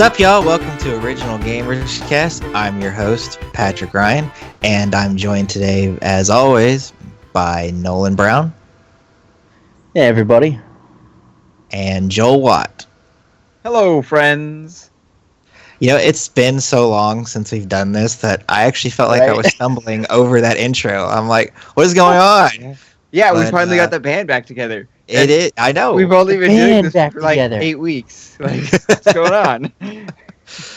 What's up, y'all? Welcome to Original Gamers Cast. I'm your host, Patrick Ryan, and I'm joined today, as always, by Nolan Brown. Hey, everybody. And Joel Watt. Hello, friends. You know, it's been so long since we've done this that I actually felt like I was stumbling over that intro. I'm like, what is going on? Yeah, we finally got the band back together. It is. I know. We've only been doing this for like together. 8 weeks. Like, what's going on?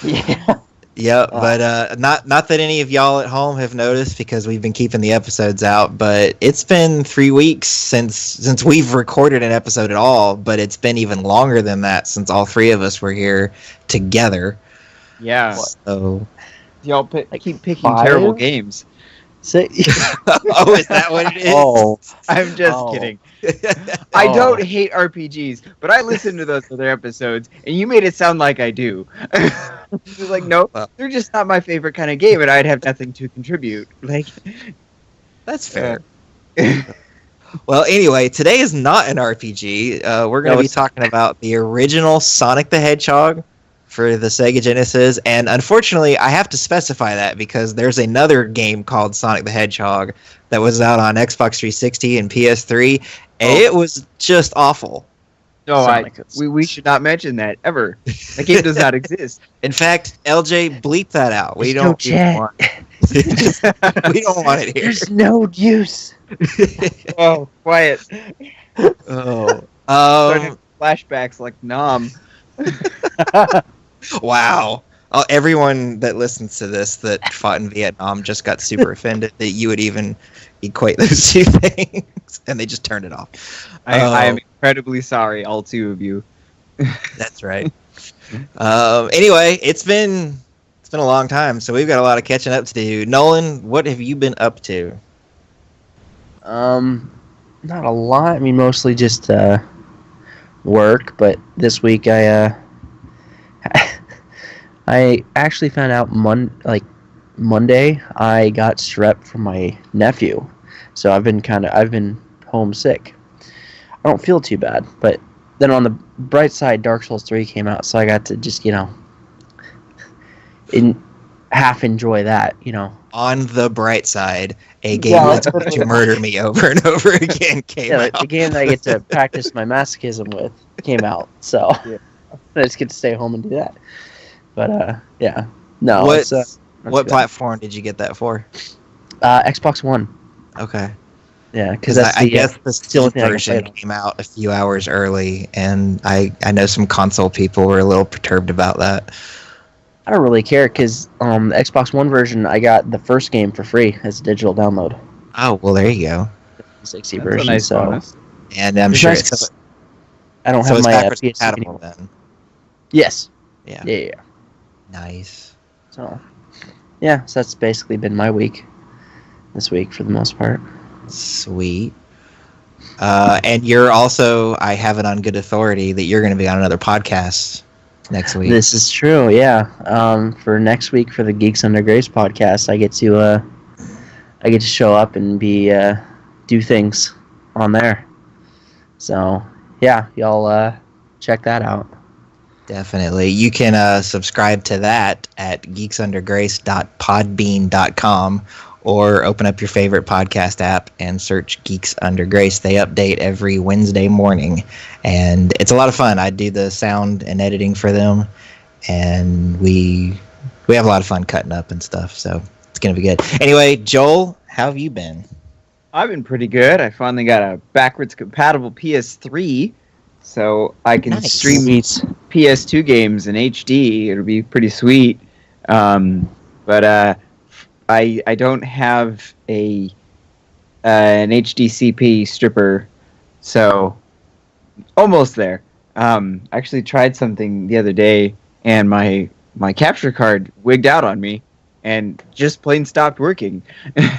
Yeah. Yeah, but not that any of y'all at home have noticed because we've been keeping the episodes out, but it's been 3 weeks since we've recorded an episode at all, but it's been even longer than that since all three of us were here together. Yeah. So Y'all keep picking terrible games. oh, is that what it is? Oh, I'm just kidding. I don't hate RPGs, but I listen to those other episodes, and you made it sound like I do. It's like, no, they're just not my favorite kind of game, and I'd have nothing to contribute. Like, that's fair. Well, anyway, today is not an RPG. We're going to be talking about the original Sonic the Hedgehog for the Sega Genesis, and unfortunately, I have to specify that because there's another game called Sonic the Hedgehog that was out on Xbox 360 and PS3, and it was just awful. No, we should not mention that ever. That game does not exist. In fact, LJ, bleep that out. We don't want it here. There's no use. Oh, quiet. Oh, flashbacks like Nom. Wow. Everyone that listens to this that fought in Vietnam just got super offended that you would even equate those two things, and they just turned it off. I am incredibly sorry, all two of you. That's right. Anyway, it's been a long time, so we've got a lot of catching up to do. Nolan, what have you been up to? Not a lot. I mean, mostly just work. But this week, I actually found out Monday I got strep from my nephew, so I've been homesick. I don't feel too bad, but then on the bright side, Dark Souls 3 came out, so I got to just half enjoy that. On the bright side, a game that's going to murder me over and over again came out. The game that I get to practice my masochism with came out, so I just get to stay home and do that. But yeah, no. What platform did you get that for? Xbox One. Okay. Yeah, because I guess the Steam version came out a few hours early, and I know some console people were a little perturbed about that. I don't really care because the Xbox One version, I got the first game for free as a digital download. Oh, well, there you go. The 360 version, nice bonus. And I'm sure it's I don't have my PS compatible then. Yes. Yeah. Nice. So that's basically been my week this week for the most part. Sweet. And you're also, I have it on good authority that you're going to be on another podcast next week. This is true, yeah. For next week for the Geeks Under Grace podcast, I get to show up and do things on there. So yeah, y'all check that out. Definitely. You can subscribe to that at geeksundergrace.podbean.com or open up your favorite podcast app and search Geeks Under Grace. They update every Wednesday morning, and it's a lot of fun. I do the sound and editing for them, and we have a lot of fun cutting up and stuff, so it's going to be good. Anyway, Joel, how have you been? I've been pretty good. I finally got a backwards compatible PS3, so I can stream PS2 games in HD. It'll be pretty sweet. But I don't have an HDCP stripper, so almost there. I actually tried something the other day, and my capture card wigged out on me and just plain stopped working. And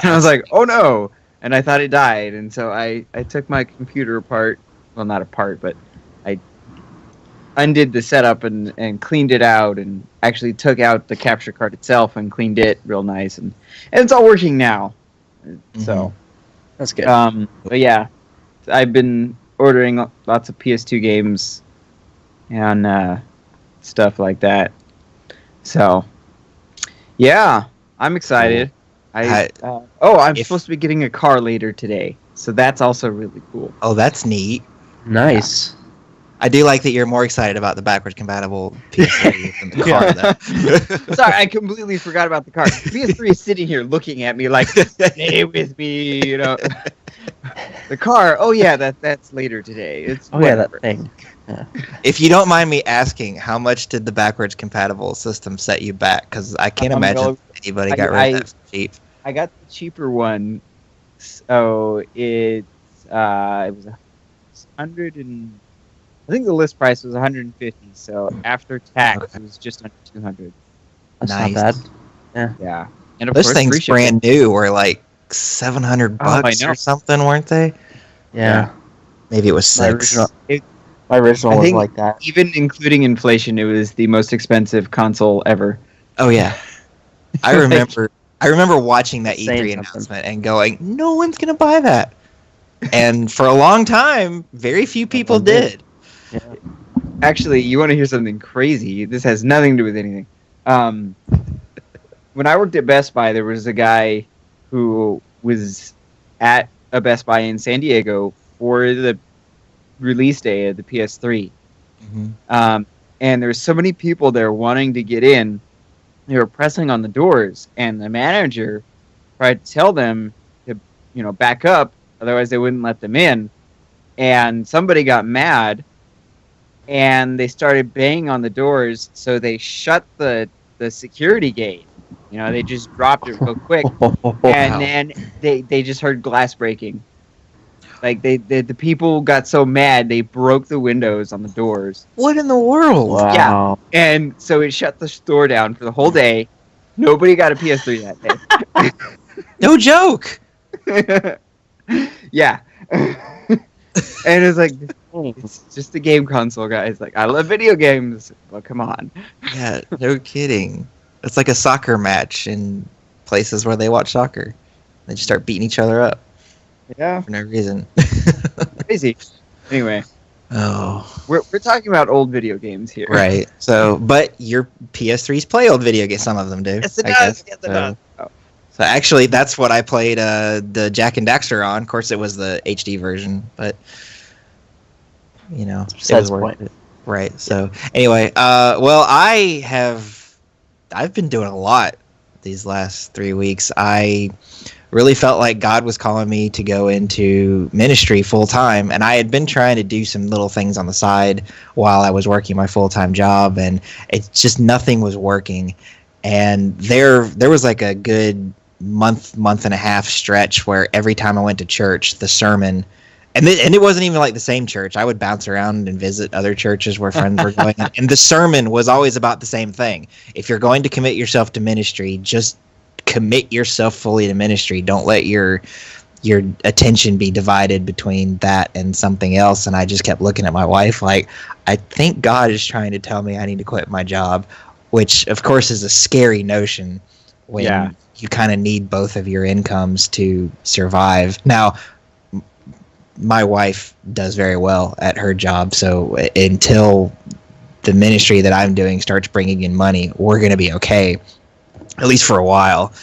I was like, oh no! And I thought it died, and so I took my computer apart. Well, not apart, but I undid the setup and cleaned it out, and actually took out the capture card itself and cleaned it real nice, and it's all working now. So that's good. But yeah, I've been ordering lots of PS2 games, and stuff like that. So, yeah, I'm excited. Cool. I'm supposed to be getting a car later today, so that's also really cool. Oh, that's neat. Nice. I do like that you're more excited about the backwards compatible PS3 than the car, though. Sorry, I completely forgot about the car. PS3 is sitting here looking at me like, stay with me, you know. The car, oh yeah, that's later today. It's whatever. That thing. Yeah. If you don't mind me asking, how much did the backwards compatible system set you back? Because I can't imagine anybody got rid of that for cheap. I got the cheaper one, so it was 100 and I think the list price was 150. So after tax, it was just under 200. That's nice. not bad. Yeah, and of those course, things brand new were like $700 or something, weren't they? Yeah. Maybe it was $6. My original was like that. Even including inflation, it was the most expensive console ever. Oh yeah, I remember. I remember watching that E3 announcement and going, "No one's gonna buy that." And for a long time, very few people did. Yeah. Actually, you want to hear something crazy? This has nothing to do with anything. When I worked at Best Buy, there was a guy who was at a Best Buy in San Diego for the release day of the PS3. Mm-hmm. And there were so many people there wanting to get in. They were pressing on the doors, and the manager tried to tell them to, back up, otherwise they wouldn't let them in. And somebody got mad, and they started banging on the doors, so they shut the security gate. They just dropped it real quick, and then they just heard glass breaking. Like the people got so mad they broke the windows on the doors. What in the world? Wow. Yeah, and so it shut the store down for the whole day. Nobody got a PS3 that day. No joke. Yeah, and it's like it's just a game console, guys. Like I love video games. Well, come on. Yeah, no kidding. It's like a soccer match in places where they watch soccer. They just start beating each other up. Yeah, for no reason. Crazy. Anyway, we're talking about old video games here, right? So, but your PS3s play old video games. Some of them do. Yes, it does. Yes, it does. So actually, that's what I played the Jak and Daxter on. Of course, it was the HD version, but it was worth it. Right. So anyway, I've been doing a lot these last 3 weeks. I really felt like God was calling me to go into ministry full time, and I had been trying to do some little things on the side while I was working my full-time job, and it's just nothing was working. And there was like a good month and a half stretch where every time I went to church, the sermon, and it wasn't even like the same church. I would bounce around and visit other churches where friends were going, and the sermon was always about the same thing. If you're going to commit yourself to ministry, just commit yourself fully to ministry. Don't let your attention be divided between that and something else. And I just kept looking at my wife like, I think God is trying to tell me I need to quit my job, which of course is a scary notion when you kind of need both of your incomes to survive. Now, my wife does very well at her job, so until the ministry that I'm doing starts bringing in money, we're going to be okay, at least for a while.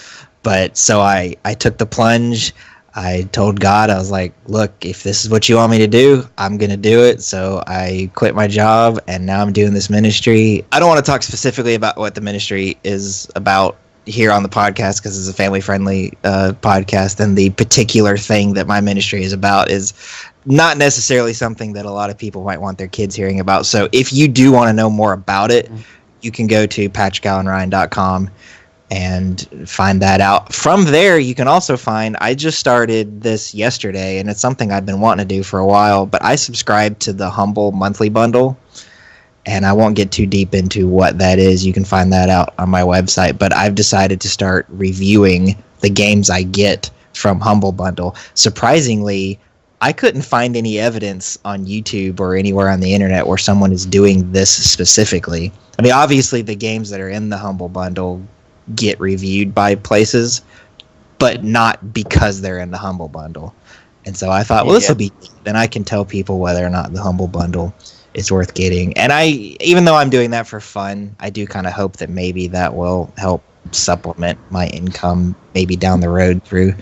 But so I took the plunge. I told God, I was like, look, if this is what you want me to do, I'm going to do it. So I quit my job, and now I'm doing this ministry. I don't want to talk specifically about what the ministry is about here on the podcast because it's a family-friendly podcast, and the particular thing that my ministry is about is not necessarily something that a lot of people might want their kids hearing about. So if you do want to know more about it, you can go to patrickallenryan.com and find that out. From there, you can also find, I just started this yesterday, and it's something I've been wanting to do for a while, but I subscribe to the Humble monthly bundle, and I won't get too deep into what that is. You can find that out on my website, but I've decided to start reviewing the games I get from Humble Bundle. Surprisingly, I couldn't find any evidence on YouTube or anywhere on the internet where someone is doing this specifically. I mean, obviously the games that are in the Humble Bundle get reviewed by places, but not because they're in the Humble Bundle. And so I thought, well, this will be, then I can tell people whether or not the Humble Bundle is worth getting. And even though I'm doing that for fun, I do kind of hope that maybe that will help supplement my income maybe down the road through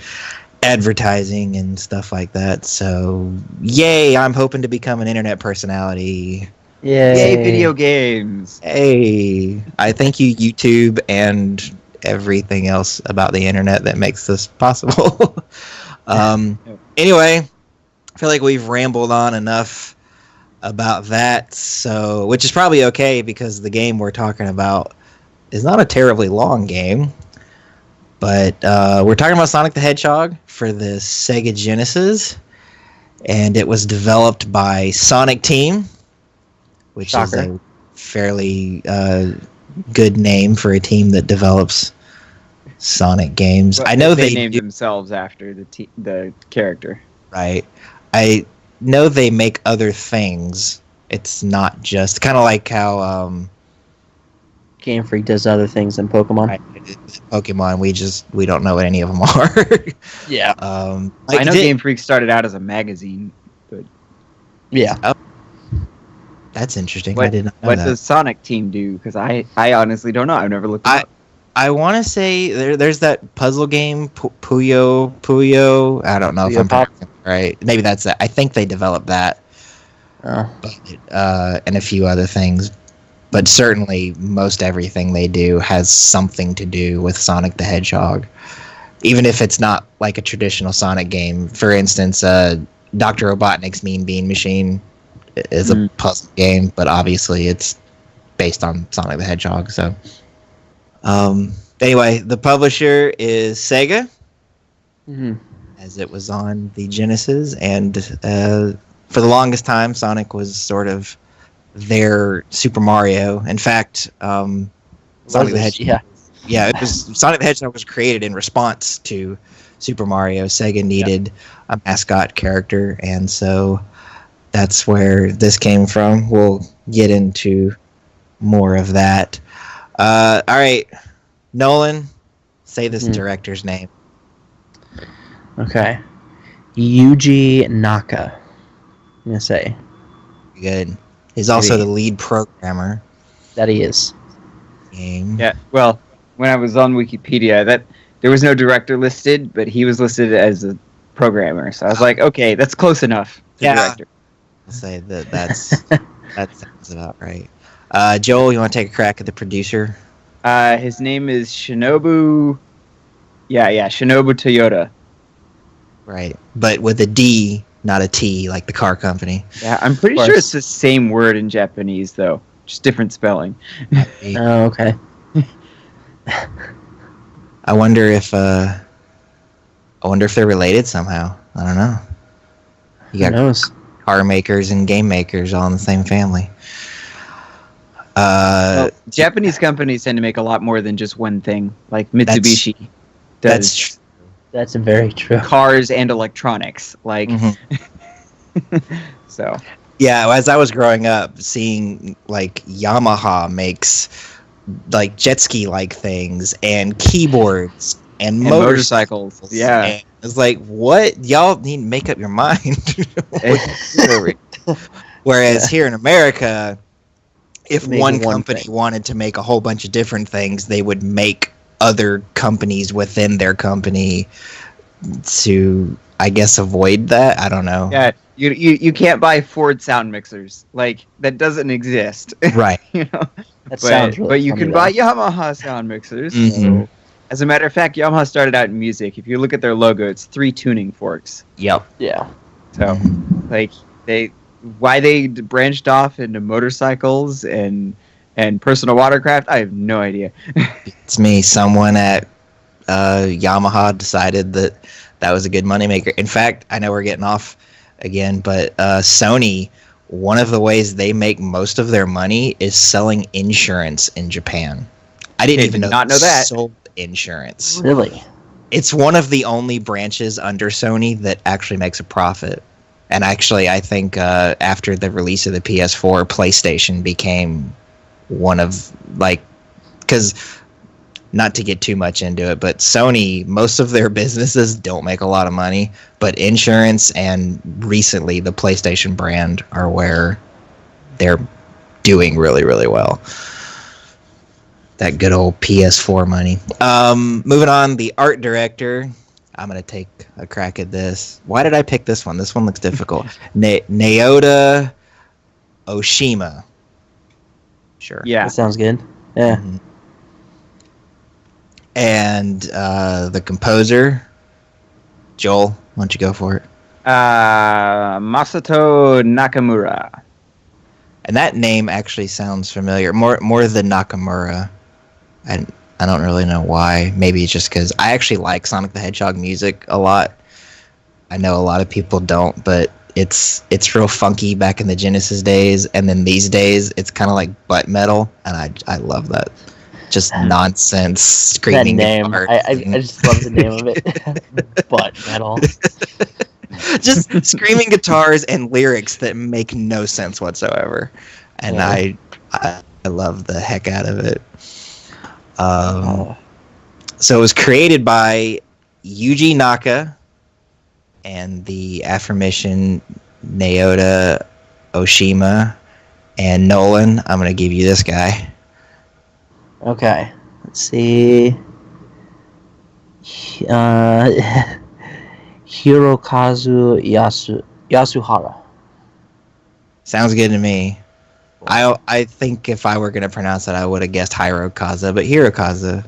advertising and stuff like that. So, yay, I'm hoping to become an internet personality. Yay, video games. Hey, I thank you, YouTube, and everything else about the internet that makes this possible. Anyway, I feel like we've rambled on enough about that, so which is probably okay because the game we're talking about is not a terribly long game. But we're talking about Sonic the Hedgehog for the Sega Genesis, and it was developed by Sonic Team, which is a fairly good name for a team that develops Sonic games. Well, I know they named themselves after the character. Right. I know they make other things. It's not just kind of like how Game Freak does other things than Pokemon. Right. Pokemon, we don't know what any of them are. Yeah. I know Game Freak started out as a magazine, but yeah. Oh, that's interesting. I did not know what that. does Sonic Team do? Because I honestly don't know. I've never looked it up. I want to say there's that puzzle game Puyo. I don't know if I'm pronouncing it right. Maybe that's that. I think they developed that, and a few other things. But certainly, most everything they do has something to do with Sonic the Hedgehog, even if it's not like a traditional Sonic game. For instance, Dr. Robotnik's Mean Bean Machine is a puzzle game, but obviously it's based on Sonic the Hedgehog. So, anyway, the publisher is Sega, as it was on the Genesis, and for the longest time, Sonic was sort of their Super Mario. In fact, Sonic the Hedgehog. Yeah, it was Sonic the Hedgehog was created in response to Super Mario. Sega needed a mascot character, and so that's where this came from. We'll get into more of that. All right, Nolan, say this director's name. Okay, Yuji Naka. I'm gonna say. Good. He's also the lead programmer. That he is. Game. Yeah. Well, when I was on Wikipedia, there was no director listed, but he was listed as a programmer. So I was like, okay, that's close enough. Director. I'll say that sounds about right. Joel, you want to take a crack at the producer? His name is Shinobu. Yeah, Shinobu Toyota. Right, but with a D, not a T, like the car company. Yeah, I'm pretty sure it's the same word in Japanese, though, just different spelling. Oh, okay. I wonder if they're related somehow. I don't know. You got Who knows? Car makers and game makers all in the same family. Japanese companies tend to make a lot more than just one thing, like Mitsubishi does. That's very true. Cars and electronics, like. So. Yeah, as I was growing up, seeing like Yamaha makes like jet ski like things and keyboards and motorcycles. Yeah, and it's like, what? Y'all need to make up your mind. Whereas here in America, if one company wanted to make a whole bunch of different things, they would make other companies within their company to, I guess, avoid that. I don't know. Yeah, you can't buy Ford sound mixers. Like, that doesn't exist. Right. You know? That sounds really but you funny, can buy Yamaha sound mixers. So, as a matter of fact, Yamaha started out in music. If you look at their logo, it's 3 tuning forks. Yep. Yeah. So, like, why they branched off into motorcycles and personal watercraft, I have no idea. It's me. Someone at Yamaha decided that was a good moneymaker. In fact, I know we're getting off again, but Sony, one of the ways they make most of their money is selling insurance in Japan. I didn't know that. Sold insurance. Really? It's one of the only branches under Sony that actually makes a profit. And actually, I think after the release of the PS4, PlayStation became one of, like, because, not to get too much into it, but Sony, most of their businesses don't make a lot of money, but insurance and recently the PlayStation brand are where they're doing really, really well. That good old PS4 money. Moving on, the art director. I'm going to take a crack at this. Why did I pick this one? This one looks difficult. Naota Oshima. Sure. Yeah. That sounds good. Yeah. Mm-hmm. And the composer, Joel, why don't you go for it? Masato Nakamura. And that name actually sounds familiar. More than Nakamura. And I don't really know why. Maybe it's just because I actually like Sonic the Hedgehog music a lot. I know a lot of people don't, but it's real funky back in the Genesis days, and then these days it's kind of like butt metal, and I love that. Just nonsense screaming. That name, I just love the name of it. Butt metal. Just screaming guitars and lyrics that make no sense whatsoever, and yeah. I love the heck out of it. So it was created by Yuji Naka and the aforementioned Naota Oshima. And Nolan, I'm going to give you this guy. Okay. Let's see. Hirokazu Yasuhara. Sounds good to me. I think if I were going to pronounce it, I would have guessed Hirokazu, but Hirokazu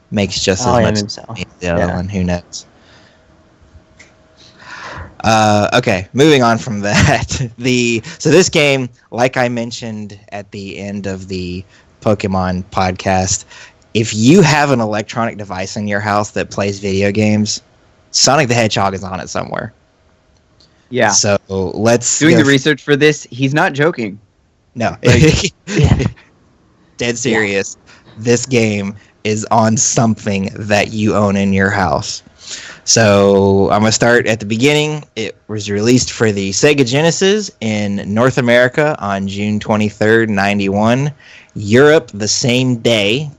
makes just as much sense as the other one. Who knows? Okay, moving on from that. So this game, like I mentioned at the end of the Pokemon podcast, if you have an electronic device in your house that plays video games, Sonic the Hedgehog is on it somewhere. Yeah. So let's doing the research for this. He's not joking. No, dead serious. This game is on something that you own in your house. So I'm going to start at the beginning. It was released for the Sega Genesis in North America on June 23rd, 91, Europe the same day,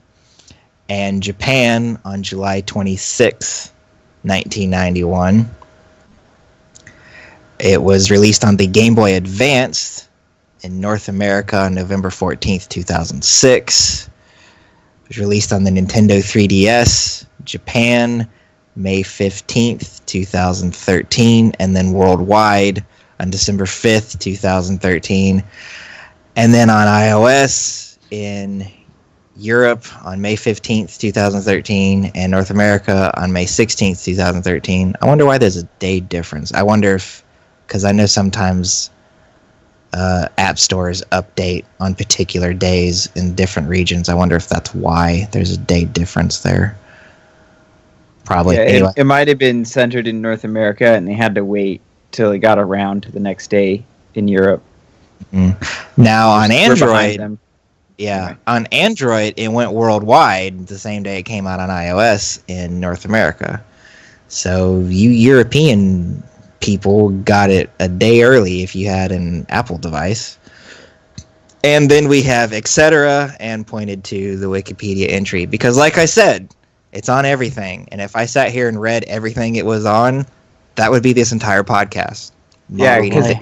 and Japan on July 26th, 1991. It was released on the Game Boy Advance in North America on November 14th, 2006. It was released on the Nintendo 3DS, Japan, May 15th, 2013, and then worldwide on December 5th, 2013. And then on iOS in Europe on May 15th, 2013, and North America on May 16th, 2013. I wonder why there's a day difference. I wonder if, because I know sometimes app stores update on particular days in different regions. I wonder if that's why there's a day difference there. Probably. Yeah, anyway. It might have been centered in North America, and they had to wait till it got around to the next day in Europe. Mm-hmm. Now on Android, on Android it went worldwide the same day it came out on iOS in North America. So you European people got it a day early if you had an Apple device. And then we have etc. and pointed to the Wikipedia entry because, like I said, it's on everything. And if I sat here and read everything it was on, that would be this entire podcast. Yeah, because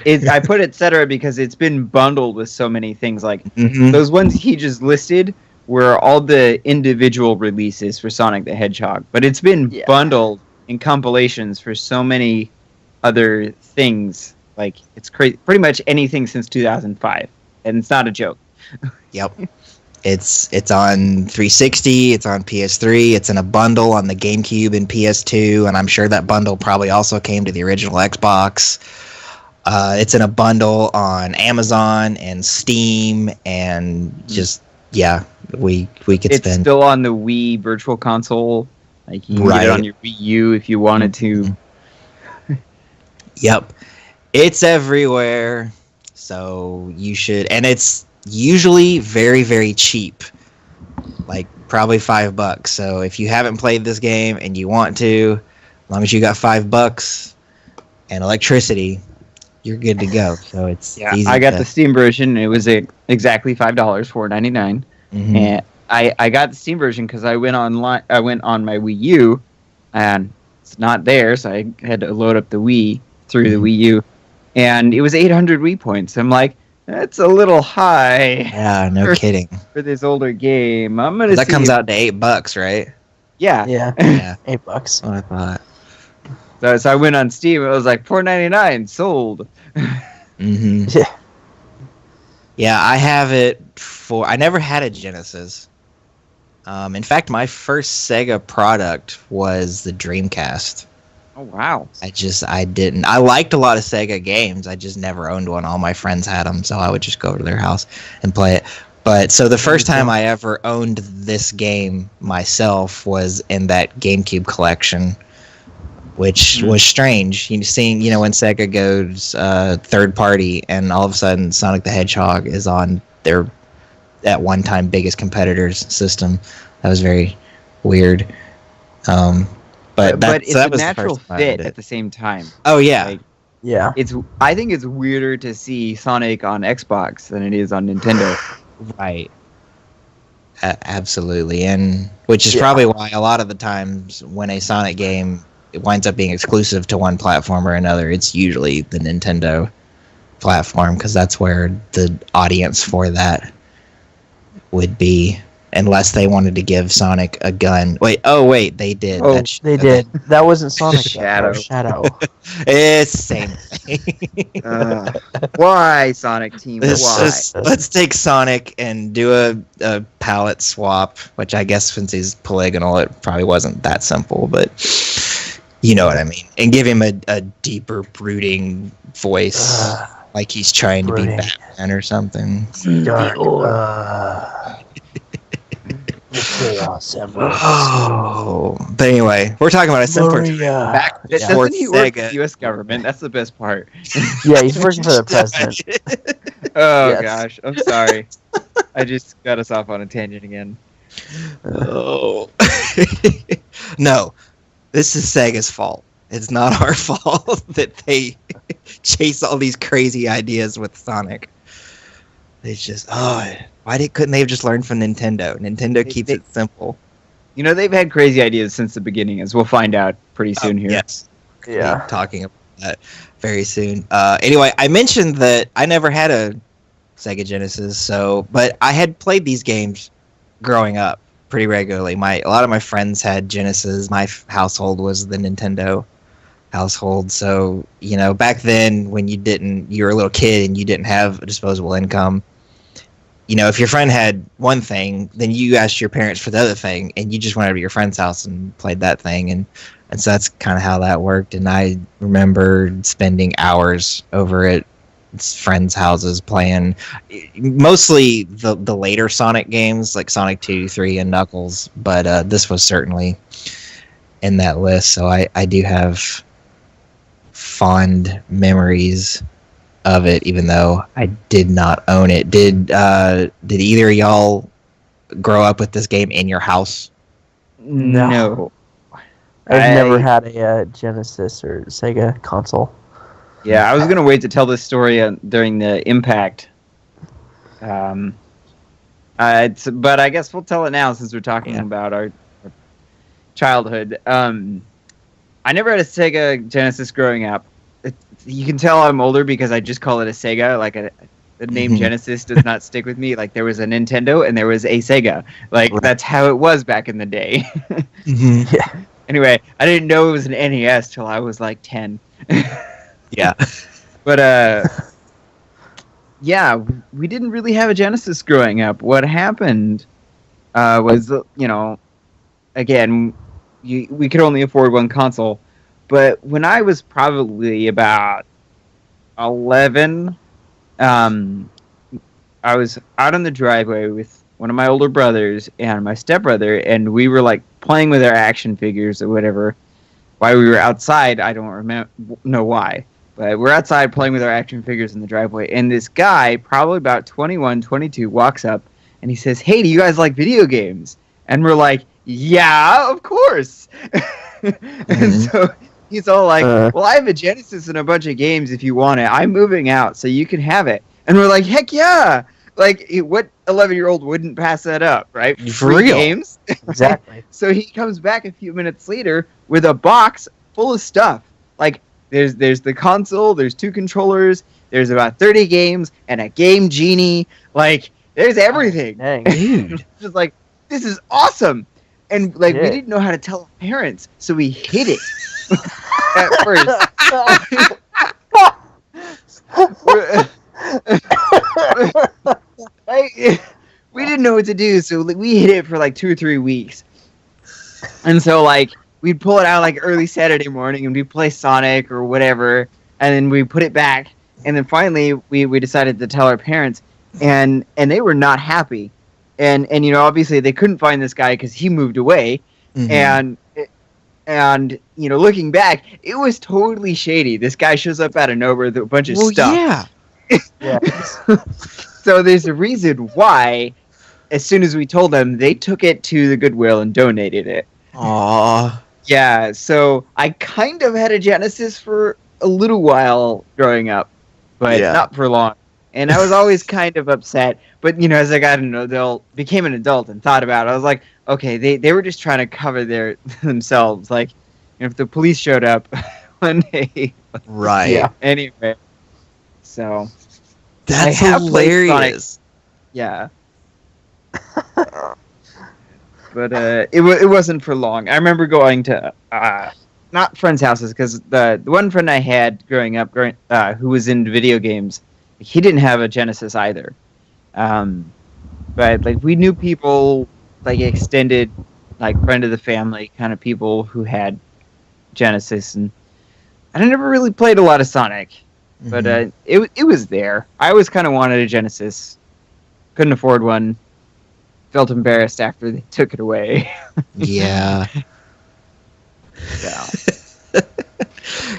it's I put etc. because it's been bundled with so many things. Like those ones he just listed were all the individual releases for Sonic the Hedgehog, but it's been bundled in compilations for so many other things. Like it's crazy, pretty much anything since 2005, and it's not a joke. Yep. It's on 360, it's on PS3, it's in a bundle on the GameCube and PS2, and I'm sure that bundle probably also came to the original Xbox. It's in a bundle on Amazon and Steam, and just we could it's spend. It's still on the Wii Virtual Console. Like you can get it on your Wii U if you wanted to. Yep, it's everywhere. So you should, and it's usually very, very cheap, like probably $5. So if you haven't played this game and you want to, as long as you got $5 and electricity, you're good to go. So it's easy. I got the Steam version. It was exactly $5, $4.99, and I got the Steam version because I went online. I went on my Wii U, and it's not there, so I had to load up the Wii through the Wii U, and it was 800 Wii points. I'm like, That's a little high. Yeah, no kidding. For this older game, I'm gonna. That comes out to $8, right? Yeah. Yeah. Yeah, $8. that's what I thought. So I went on Steam. It was like $4.99 sold. Mm-hmm. Yeah. Yeah, I have it for. I never had a Genesis. In fact, my first Sega product was the Dreamcast. Oh wow! I didn't. I liked a lot of Sega games. I just never owned one. All my friends had them, so I would just go over to their house and play it. But so the first time I ever owned this game myself was in that GameCube collection, which was strange. When Sega goes third party, and all of a sudden Sonic the Hedgehog is on their at one time biggest competitor's system. That was very weird. But it's that a was natural fit at the same time. Oh yeah, Yeah. I think it's weirder to see Sonic on Xbox than it is on Nintendo. right. Absolutely, and which is probably why a lot of the times when a Sonic game it winds up being exclusive to one platform or another, it's usually the Nintendo platform because that's where the audience for that would be. Unless they wanted to give Sonic a gun. Wait, they did. Oh, they did. That wasn't Sonic. Shadow. Shadow. It's the same thing. Why, Sonic Team? Let's take Sonic and do a palette swap, which I guess since he's polygonal, it probably wasn't that simple, but you know what I mean. And give him a deeper, brooding voice, like he's trying to be Batman or something. Dark. But anyway, we're talking about a simpler back before Doesn't he work for Sega. the U.S. government? That's the best part. Yeah, he's working for the president. Oh gosh, I'm sorry. I just got us off on a tangent again. Oh no, this is Sega's fault. It's not our fault that they chase all these crazy ideas with Sonic. It's just couldn't they have just learned from Nintendo? Nintendo keeps it simple. You know, they've had crazy ideas since the beginning, as we'll find out pretty soon here. Yes. Yeah. Talking about that very soon. Anyway, I mentioned that I never had a Sega Genesis, but I had played these games growing up pretty regularly. A lot of my friends had Genesis. My household was the Nintendo household. So, back then when you were a little kid and you didn't have a disposable income, if your friend had one thing, then you asked your parents for the other thing, and you just went over to your friend's house and played that thing, and so that's kind of how that worked. And I remember spending hours over at friends' houses playing mostly the later Sonic games, like Sonic 2, 3, and Knuckles, but this was certainly in that list, so I do have fond memories of it, even though I did not own it. Did either of y'all grow up with this game in your house? No. I've never had a Genesis or Sega console. Yeah, I was going to wait to tell this story during the Impact. But I guess we'll tell it now since we're talking about our childhood. I never had a Sega Genesis growing up. You can tell I'm older because I just call it a Sega. Like the name Genesis does not stick with me. Like there was a Nintendo and there was a Sega. Like that's how it was back in the day. Yeah. Anyway, I didn't know it was an NES till I was like 10. Yeah. But yeah, we didn't really have a Genesis growing up. What happened was, again, we could only afford one console. But when I was probably about 11, I was out on the driveway with one of my older brothers and my stepbrother, and we were like playing with our action figures or whatever. Why we were outside, I don't know why. But we're outside playing with our action figures in the driveway, and this guy, probably about 21, 22, walks up, and he says, "Hey, do you guys like video games?" And we're like, "Yeah, of course." And so he's all like, "Well, I have a Genesis and a bunch of games if you want it. I'm moving out, so you can have it." And we're like, "Heck yeah!" Like, what 11-year-old wouldn't pass that up, right? For Free real. games. Exactly. So he comes back a few minutes later with a box full of stuff. Like, there's the console, there's 2 controllers, there's about 30 games, and a game genie. Like, there's everything. Dang, dude. Just like, this is awesome. And like, we Yeah. didn't know how to tell our parents, so we hid it at first. We didn't know what to do, so like, we hid it for like 2 or 3 weeks. And so like, we'd pull it out like early Saturday morning, and we'd play Sonic or whatever, and then we put it back. And then finally, we decided to tell our parents, and they were not happy. And you know, obviously they couldn't find this guy because he moved away. Mhm. And you know, looking back, it was totally shady. This guy shows up out of nowhere with a bunch of stuff. Yeah. Yeah. So there's a reason why, as soon as we told them, they took it to the Goodwill and donated it. Aw. Yeah, so I kind of had a Genesis for a little while growing up, but Yeah. not for long. And I was always kind of upset. But, you know, as I got an adult, became an adult and thought about it, I was like, okay, they were just trying to cover themselves. Like, if the police showed up one day. Right. Yeah. Anyway, so, That's I have played hilarious. yeah. But it wasn't for long. I remember going to not friends' houses, because the one friend I had growing up, who was into video games, he didn't have a Genesis either. But like, we knew people, like extended, like friend of the family kind of people who had Genesis, and I never really played a lot of Sonic, but Mhm. it was there. I always kind of wanted a Genesis, couldn't afford one. Felt embarrassed after they took it away. Yeah. Yeah.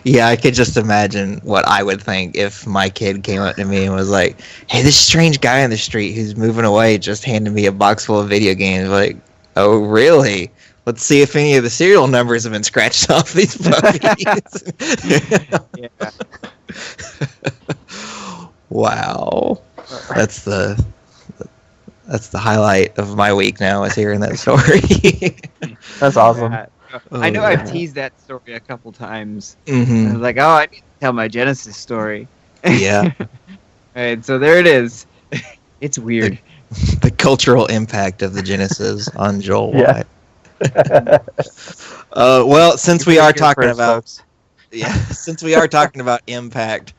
Yeah, I could just imagine what I would think if my kid came up to me and was like, "Hey, this strange guy on the street who's moving away just handed me a box full of video games." Like, oh, really? Let's see if any of the serial numbers have been scratched off these puppies. Yeah. Wow, that's the highlight of my week now, is hearing that story. That's awesome. Yeah. Oh, I know yeah. I've teased that story a couple times. I Mhm. was like, oh, I need to tell my Genesis story. Yeah. Alright, so there it is. It's weird. The cultural impact of the Genesis on Joel Yeah. White. Well, since we are talking First, about folks. since we are talking about impact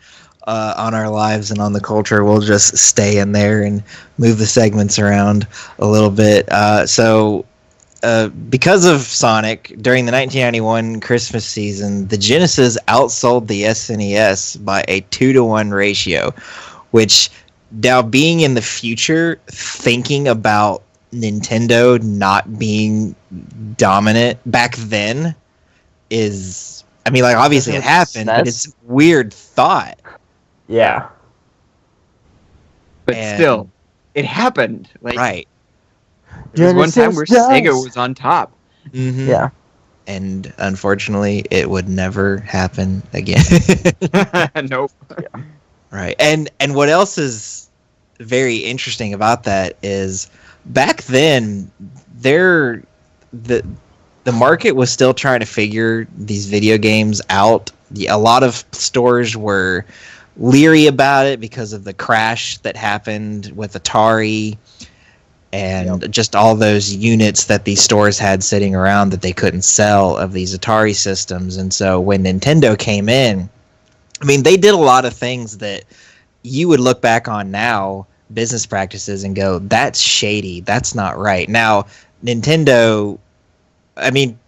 on our lives and on the culture, we'll just stay in there and move the segments around a little bit. Because of Sonic, during the 1991 Christmas season, the Genesis outsold the SNES by a 2-to-1 ratio, which, now being in the future, thinking about Nintendo not being dominant back then is, I mean, like, obviously it happened, but it's a weird thought. Yeah. But And- still, it happened. Like, Right. there was one time where Genesis Sega does. was on top. Mhm. Yeah. And unfortunately, it would never happen again. Nope. Right. And what else is very interesting about that is, back then the market was still trying to figure these video games out. A lot of stores were leery about it because of the crash that happened with Atari and just all those units that these stores had sitting around that they couldn't sell of these Atari systems. And so when Nintendo came in, I mean, they did a lot of things that you would look back on now, business practices, and go, that's shady. That's not right. Now, Nintendo, I mean,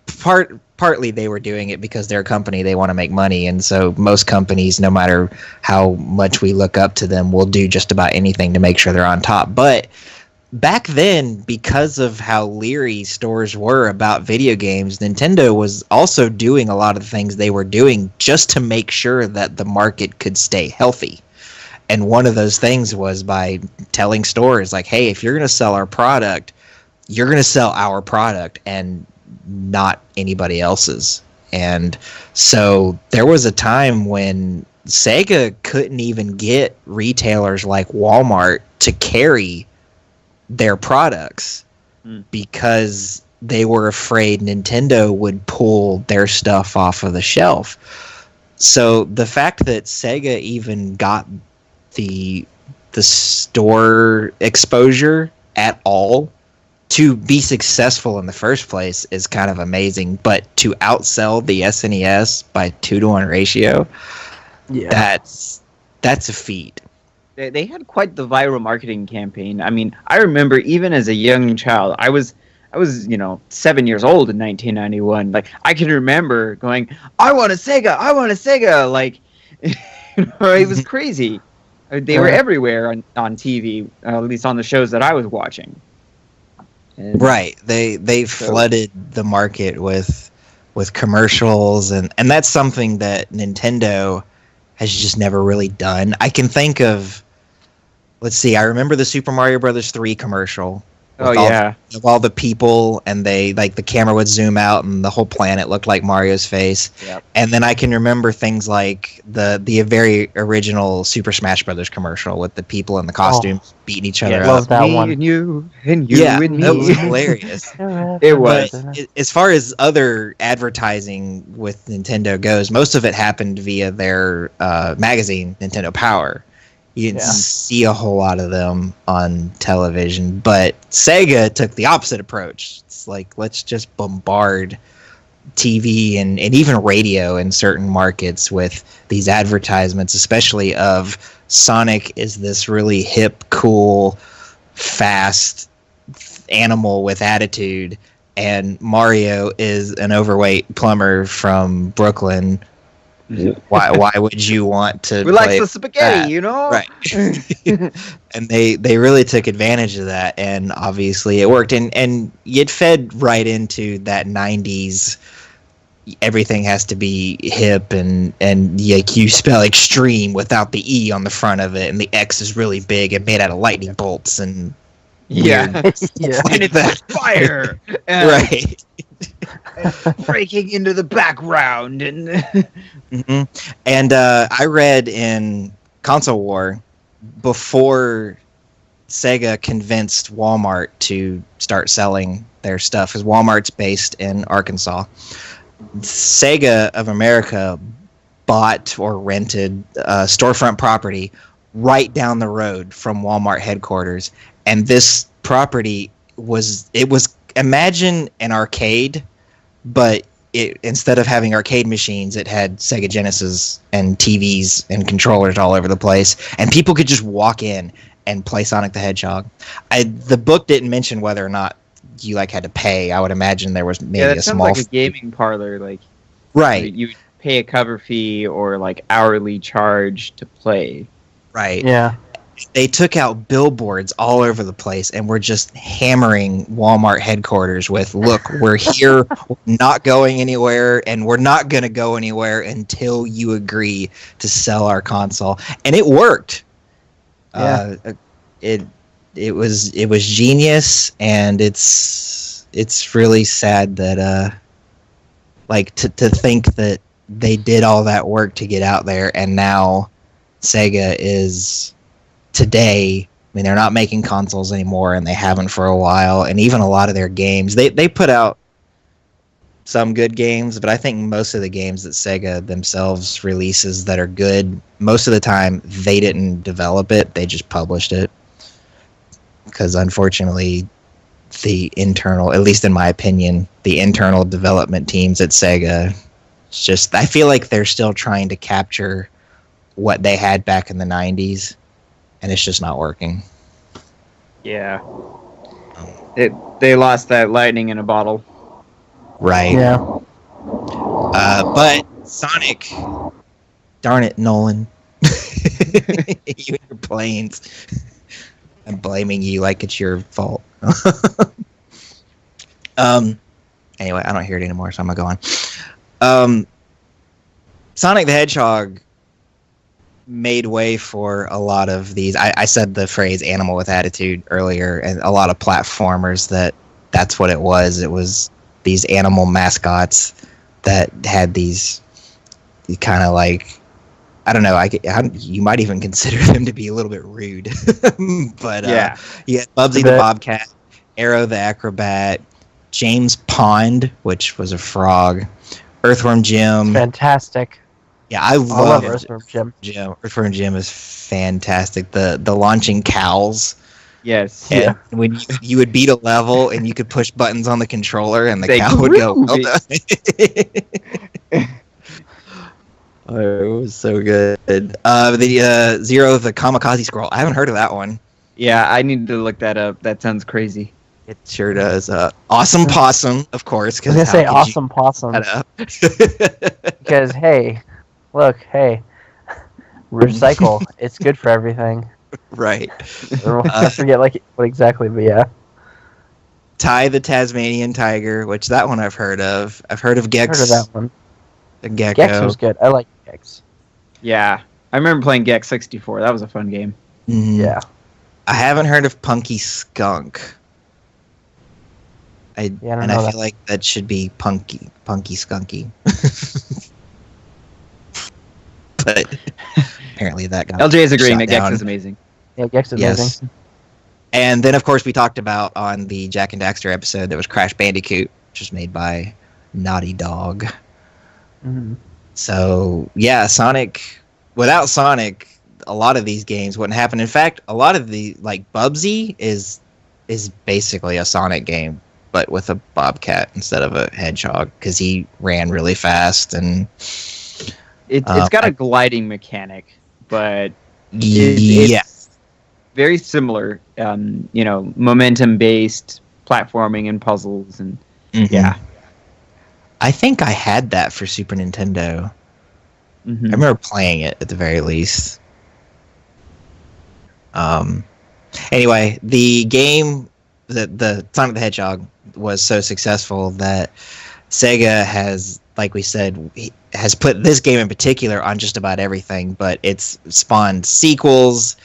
partly they were doing it because they're a company, they want to make money. And so most companies, no matter how much we look up to them, will do just about anything to make sure they're on top. But back then, because of how leery stores were about video games, Nintendo was also doing a lot of the things they were doing just to make sure that the market could stay healthy. And one of those things was by telling stores, like, hey, if you're going to sell our product, you're going to sell our product and not anybody else's. And so there was a time when Sega couldn't even get retailers like Walmart to carry their products because they were afraid Nintendo would pull their stuff off of the shelf. So the fact that Sega even got the store exposure at all to be successful in the first place is kind of amazing. But to outsell the SNES by 2-to-1 ratio, that's a feat. They had quite the viral marketing campaign. I mean, I remember even as a young child, I was 7 years old in 1991. Like, I can remember going, I want a Sega. Like, it was crazy. They were everywhere on TV, at least on the shows that I was watching. And right. They flooded the market with commercials, and that's something that Nintendo has just never really done. I can think of, let's see, I remember the Super Mario Brothers 3 commercial. Of all the people, and they, like, the camera would zoom out and the whole planet looked like Mario's face. Yep. And then I can remember things like the very original Super Smash Brothers commercial with the people in the costumes beating each other up. Love that one. And you and me. That was hilarious. It was. But as far as other advertising with Nintendo goes, most of it happened via their magazine, Nintendo Power. You didn't see a whole lot of them on television, but Sega took the opposite approach. It's like, let's just bombard TV and even radio in certain markets with these advertisements, especially of Sonic is this really hip, cool, fast animal with attitude, and Mario is an overweight plumber from Brooklyn. Why would you want to We like the spaghetti, you know? Right. And they really took advantage of that, and obviously it worked. And it fed right into that 90s, everything has to be hip, and like, you spell extreme without the E on the front of it, and the X is really big and made out of lightning bolts and and it's fire. Right. Breaking into the background and And I read in Console War, before Sega convinced Walmart to start selling their stuff, because Walmart's based in Arkansas, Sega of America bought or rented storefront property right down the road from Walmart headquarters, and this property was imagine an arcade, but instead of having arcade machines, it had Sega Genesis and TVs and controllers all over the place, and people could just walk in and play Sonic the Hedgehog. The book didn't mention whether or not you had to pay. I would imagine there was maybe that a sounds small like a gaming parlor, right. You would pay a cover fee or hourly charge to play. Right. Yeah. They took out billboards all over the place and were just hammering Walmart headquarters with, look, we're here, we're not going anywhere, and we're not going to go anywhere until you agree to sell our console. And it worked. Yeah. It was genius, and it's really sad that to think that they did all that work to get out there, and now Sega is today. I mean, they're not making consoles anymore, and they haven't for a while. And even a lot of their games, they put out some good games, but I think most of the games that Sega themselves releases that are good, most of the time they didn't develop it, they just published it. Because unfortunately, the internal, at least in my opinion, the internal development teams at Sega, I feel like they're still trying to capture what they had back in the 90s, and it's just not working. Yeah. They lost that lightning in a bottle. Right. Yeah. But Sonic, darn it, Nolan. You and your planes. I'm blaming you like it's your fault. Anyway, I don't hear it anymore, so I'm going to go on. Sonic the Hedgehog made way for a lot of these. I said the phrase animal with attitude earlier, and a lot of platformers that's what it was. It was these animal mascots that had these kind of I don't know, you might even consider them to be a little bit rude. But yeah, Bubsy the Bobcat, Arrow the Acrobat, James Pond, which was a frog, Earthworm Jim. Fantastic. Yeah, I love love Earthworm Jim. Earthworm Jim is fantastic. The launching cows. Yes. And when you would beat a level and you could push buttons on the controller and the Say, cow would go, well groovy. done. Oh, it was so good. The Zero, the Kamikaze Scroll. I haven't heard of that one. Yeah, I need to look that up. That sounds crazy. It sure does. Awesome Possum, of course. I was gonna say Awesome Possum. Because hey, look, recycle. It's good for everything. Right. I forget what exactly, but yeah. Ty the Tasmanian Tiger, which that one I've heard of. I've heard of Gex. Heard of that one. The Gecko. Gex was good. I like Gex. Yeah, I remember playing Gex 64. That was a fun game. Yeah. I haven't heard of Punky Skunk. I feel like that should be Punky Skunky. But apparently that got LJ is agreeing that down. Gex is amazing. Yeah, Gex is amazing. And then, of course, we talked about on the Jack and Daxter episode that was Crash Bandicoot, which was made by Naughty Dog. Mm-hmm. So, yeah, Sonic... Without Sonic, a lot of these games wouldn't happen. In fact, a lot of the... Like, Bubsy is basically a Sonic game, but with a bobcat instead of a hedgehog, because he ran really fast. And it's got a gliding mechanic, but it's very similar. Momentum-based platforming and puzzles, and yeah. I think I had that for Super Nintendo. Mm-hmm. I remember playing it at the very least. Anyway, the game, the Sonic the Hedgehog, was so successful that Sega has, like we said, has put this game in particular on just about everything, but it's spawned sequels,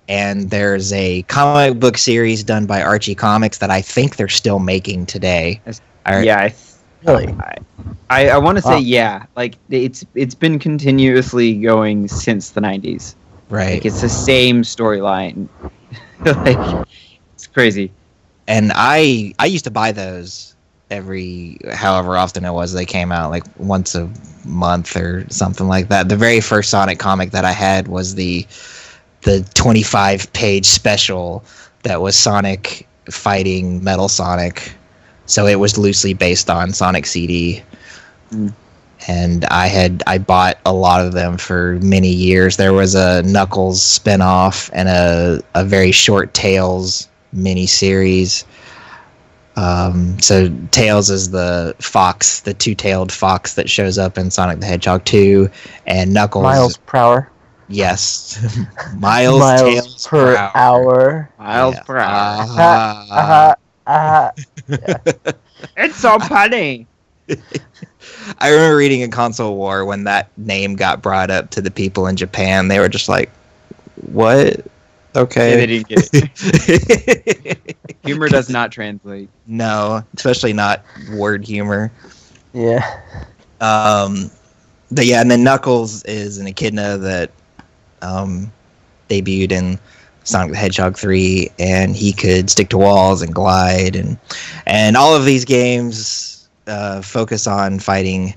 and there's a comic book series done by Archie Comics that I think they're still making today. Really? I want to say yeah. Like it's been continuously going since the 90s. Right. Like it's the same storyline. Like it's crazy. And I used to buy those however often it was they came out, like once a month or something like that. The very first Sonic comic that I had was the 25-page special that was Sonic fighting Metal Sonic. So it was loosely based on Sonic CD. And I bought a lot of them for many years. There was a Knuckles spinoff and a very short Tails mini-series. So Tails is the fox, the two-tailed fox that shows up in Sonic the Hedgehog 2, and Knuckles... Miles per hour. Yes. Miles per hour. Miles per hour. Yeah. It's so funny. I remember reading in Console War when that name got brought up to the people in Japan. They were just like, what? Okay. Yeah, they didn't get it. Humor does not translate. No, especially not word humor. Yeah. But yeah, and then Knuckles is an echidna that debuted in Sonic the Hedgehog 3, and he could stick to walls and glide, and all of these games focus on fighting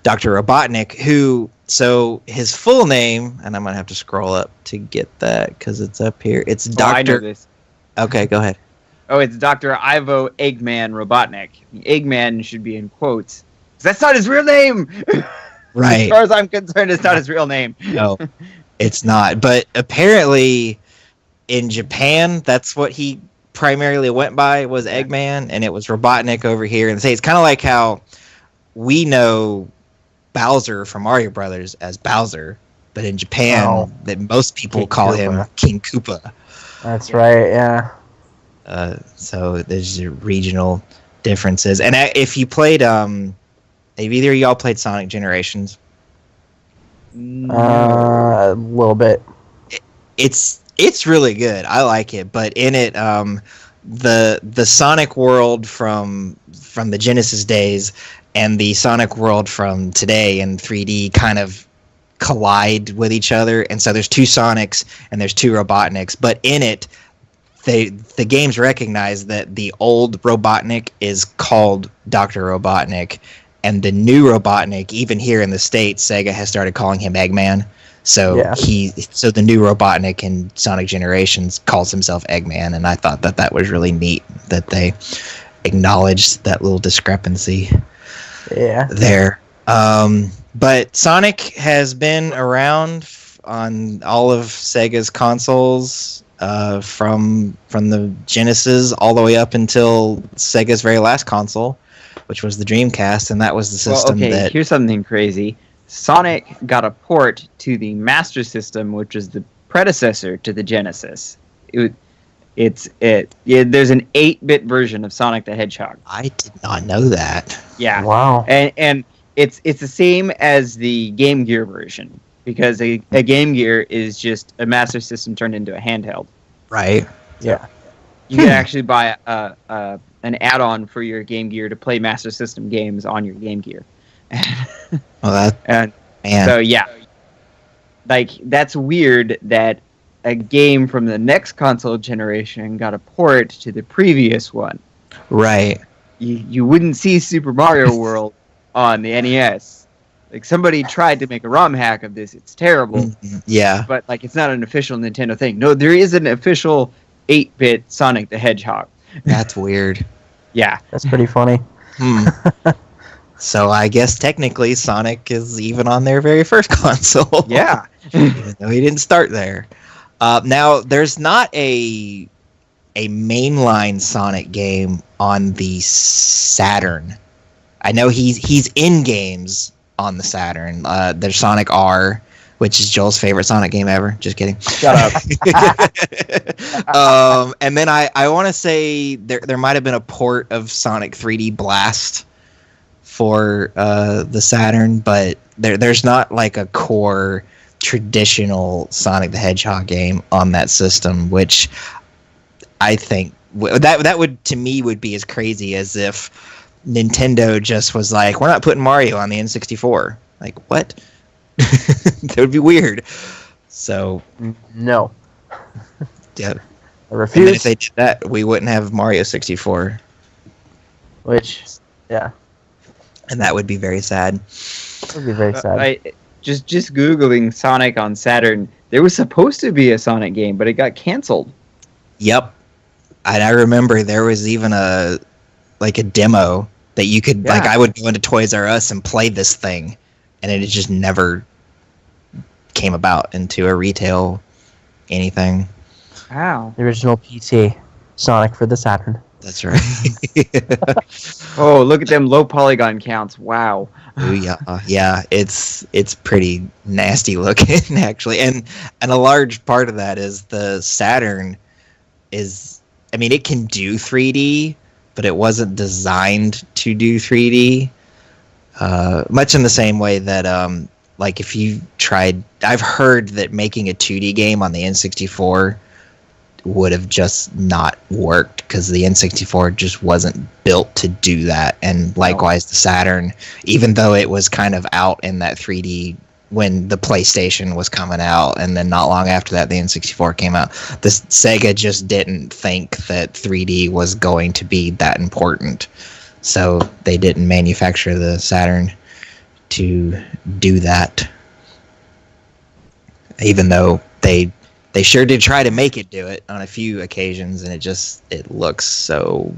Dr. Robotnik, who, so his full name, and I'm going to have to scroll up to get that because it's up here. It's Dr. I know this. Okay, go ahead. Oh, it's Dr. Ivo Eggman Robotnik. Eggman should be in quotes. That's not his real name! Right. As far as I'm concerned, it's not his real name. No, it's not. But apparently in Japan, that's what he primarily went by, was Eggman, and it was Robotnik over here. And it's kind of like how we know Bowser from Mario Brothers as Bowser, but in Japan, that most people King call Koopa. him King Koopa. That's right, yeah. So there's regional differences. And if you played, have either of y'all played Sonic Generations? A little bit. It's really good. I like it, but in it, the Sonic world from the Genesis days and the Sonic world from today in 3D kind of collide with each other, and so there's two Sonics and there's two Robotniks. But in it, the games recognize that the old Robotnik is called Dr. Robotnik, and the new Robotnik, even here in the States, Sega has started calling him Eggman. So so the new Robotnik in Sonic Generations calls himself Eggman, and I thought that was really neat that they acknowledged that little discrepancy there. But Sonic has been around on all of Sega's consoles from the Genesis all the way up until Sega's very last console, which was the Dreamcast, and that was the system that... Here's something crazy. Sonic got a port to the Master System, which is the predecessor to the Genesis. There's an 8-bit version of Sonic the Hedgehog. I did not know that. Yeah. Wow. And it's the same as the Game Gear version, because a Game Gear is just a Master System turned into a handheld. Right. Yeah. You can actually buy an add-on for your Game Gear to play Master System games on your Game Gear. So yeah, like that's weird that a game from the next console generation got a port to the previous one. Right. You wouldn't see Super Mario World on the NES. Like somebody tried to make a ROM hack of this. It's terrible. Mm-hmm. Yeah. But like it's not an official Nintendo thing. No, there is an official 8-bit Sonic the Hedgehog. That's weird. Yeah. That's pretty funny. So I guess technically Sonic is even on their very first console. Yeah. Even though he didn't start there. Now, there's not a mainline Sonic game on the Saturn. I know he's in games on the Saturn. There's Sonic R, which is Joel's favorite Sonic game ever. Just kidding. Shut up. And then I want to say there might have been a port of Sonic 3D Blast for the Saturn, but there's not like a core traditional Sonic the Hedgehog game on that system, which I think that would to me would be as crazy as if Nintendo just was like, we're not putting Mario on the N64. Like, what? That would be weird. So no. Yeah. I refuse. And then if they did that, we wouldn't have Mario 64. Which, yeah. And that would be very sad. It would be very sad. Just Googling Sonic on Saturn, there was supposed to be a Sonic game, but it got canceled. Yep. And I remember there was even a demo that you could, like, I would go into Toys R Us and play this thing, and it just never came about into a retail anything. Wow. The original PT, Sonic for the Saturn. That's right. Oh, look at them low polygon counts. Wow. Ooh, yeah, it's pretty nasty looking actually, and a large part of that is the Saturn is, I mean, it can do 3D, but it wasn't designed to do 3D. Much in the same way that like if you tried, I've heard that making a 2D game on the N64 would have just not worked because the N64 just wasn't built to do that. And likewise, the Saturn, even though it was kind of out in that 3D when the PlayStation was coming out, and then not long after that, the N64 came out, the Sega just didn't think that 3D was going to be that important. So they didn't manufacture the Saturn to do that. Even though they sure did try to make it do it on a few occasions, and it looks so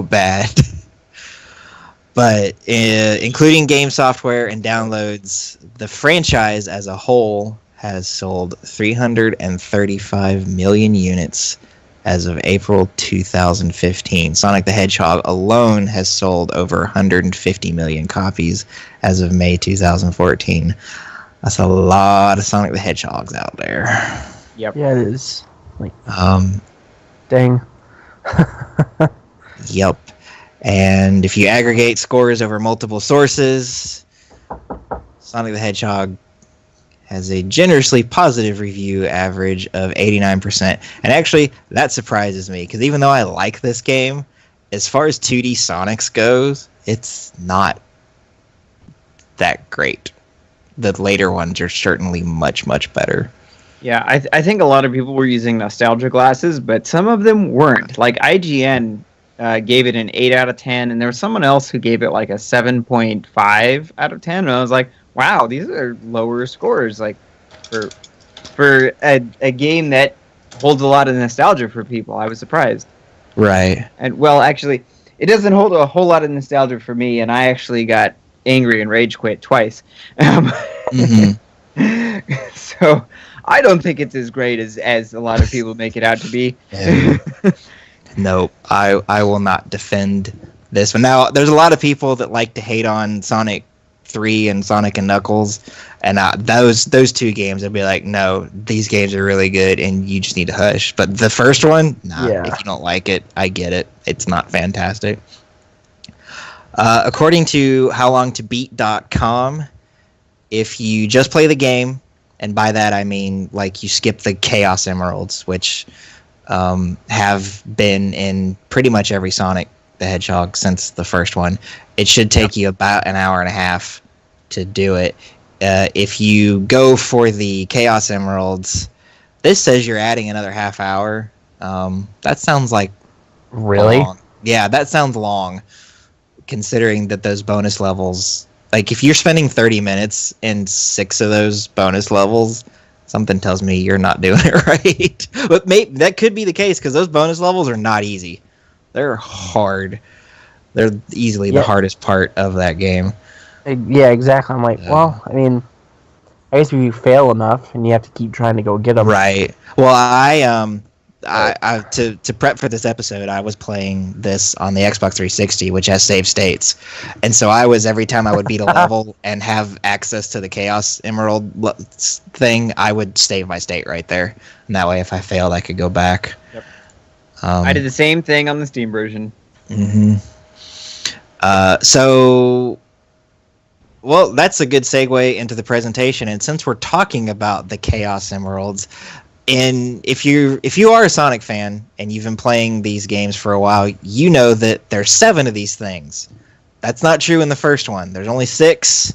bad. But including game software and downloads, the franchise as a whole has sold 335 million units as of April 2015. Sonic the Hedgehog alone has sold over 150 million copies as of May 2014. That's a lot of Sonic the Hedgehogs out there. Yep. Yeah, it is. Like, dang. Yep. And if you aggregate scores over multiple sources, Sonic the Hedgehog has a generously positive review average of 89%. And actually, that surprises me, because even though I like this game, as far as 2D Sonics goes, it's not that great. The later ones are certainly much, much better. Yeah, I think a lot of people were using nostalgia glasses, but some of them weren't. Like IGN gave it an 8 out of 10, and there was someone else who gave it like a 7.5 out of 10. And I was like, wow, these are lower scores. Like for a game that holds a lot of nostalgia for people. I was surprised. Right. And well, actually, it doesn't hold a whole lot of nostalgia for me, and I actually got angry and rage quit twice. So I don't think it's as great as a lot of people make it out to be. Yeah. Nope. I will not defend this one. Now, there's a lot of people that like to hate on Sonic 3 and Sonic and Knuckles, and those two games, I'd be like, no, these games are really good, and you just need to hush. But the first one, if you don't like it, I get it. It's not fantastic. According to howlongtobeat.com, if you just play the game, and by that I mean like you skip the Chaos Emeralds, which have been in pretty much every Sonic the Hedgehog since the first one, it should take you about an hour and a half to do it. If you go for the Chaos Emeralds, this says you're adding another half hour. That sounds like really long. Yeah, that sounds long, considering that those bonus levels, like if you're spending 30 minutes in 6 of those bonus levels, something tells me you're not doing it right. But that could be the case, because those bonus levels are not easy. They're hard. They're easily the hardest part of that game. Yeah, exactly. I'm like, well, I mean, I guess if you fail enough and you have to keep trying to go get them. Right. Well, I to prep for this episode, I was playing this on the Xbox 360, which has save states, and so every time I would beat a level and have access to the Chaos Emerald thing, I would save my state right there, and that way, if I failed, I could go back. Yep. I did the same thing on the Steam version. Mm-hmm. Well, that's a good segue into the presentation, and since we're talking about the Chaos Emeralds, and if you are a Sonic fan and you've been playing these games for a while, you know that there's 7 of these things. That's not true in the first one. There's only 6,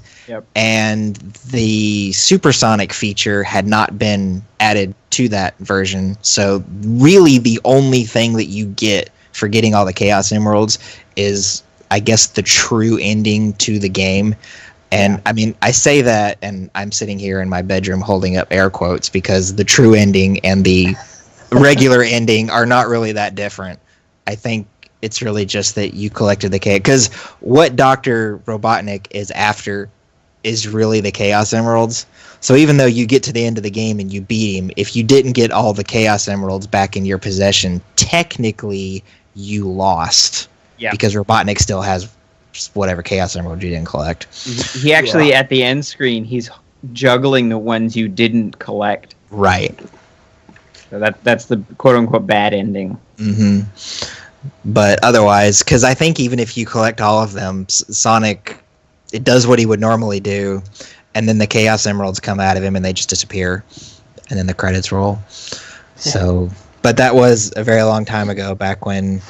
and the Supersonic feature had not been added to that version. So really the only thing that you get for getting all the Chaos Emeralds is, I guess, the true ending to the game. And I mean, I say that, and I'm sitting here in my bedroom holding up air quotes, because the true ending and the regular ending are not really that different. I think it's really just that you collected the chaos. Because what Dr. Robotnik is after is really the Chaos Emeralds. So even though you get to the end of the game and you beat him, if you didn't get all the Chaos Emeralds back in your possession, technically you lost. Yeah. Because Robotnik still has whatever Chaos Emerald you didn't collect. He actually, at the end screen, he's juggling the ones you didn't collect. Right. So that's the quote-unquote bad ending. Mm-hmm. But otherwise, because I think even if you collect all of them, Sonic, it does what he would normally do, and then the Chaos Emeralds come out of him and they just disappear, and then the credits roll. So, but that was a very long time ago, back when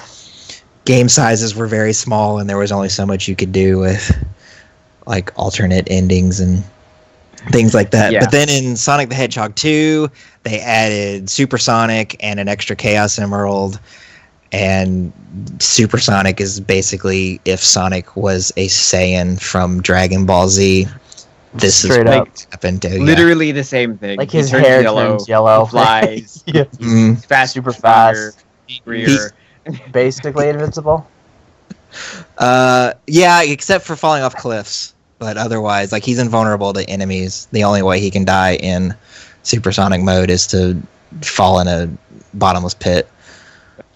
game sizes were very small and there was only so much you could do with like alternate endings and things like that. Yeah. But then in Sonic the Hedgehog 2, they added Supersonic and an extra Chaos Emerald, and Supersonic is basically if Sonic was a Saiyan from Dragon Ball Z. This Straight is up. what happened to literally the same thing. Like his hair turns yellow. He flies. He's fast, super fast. He's basically invincible. Yeah, except for falling off cliffs. But otherwise, like, he's invulnerable to enemies. The only way he can die in Supersonic mode is to fall in a bottomless pit.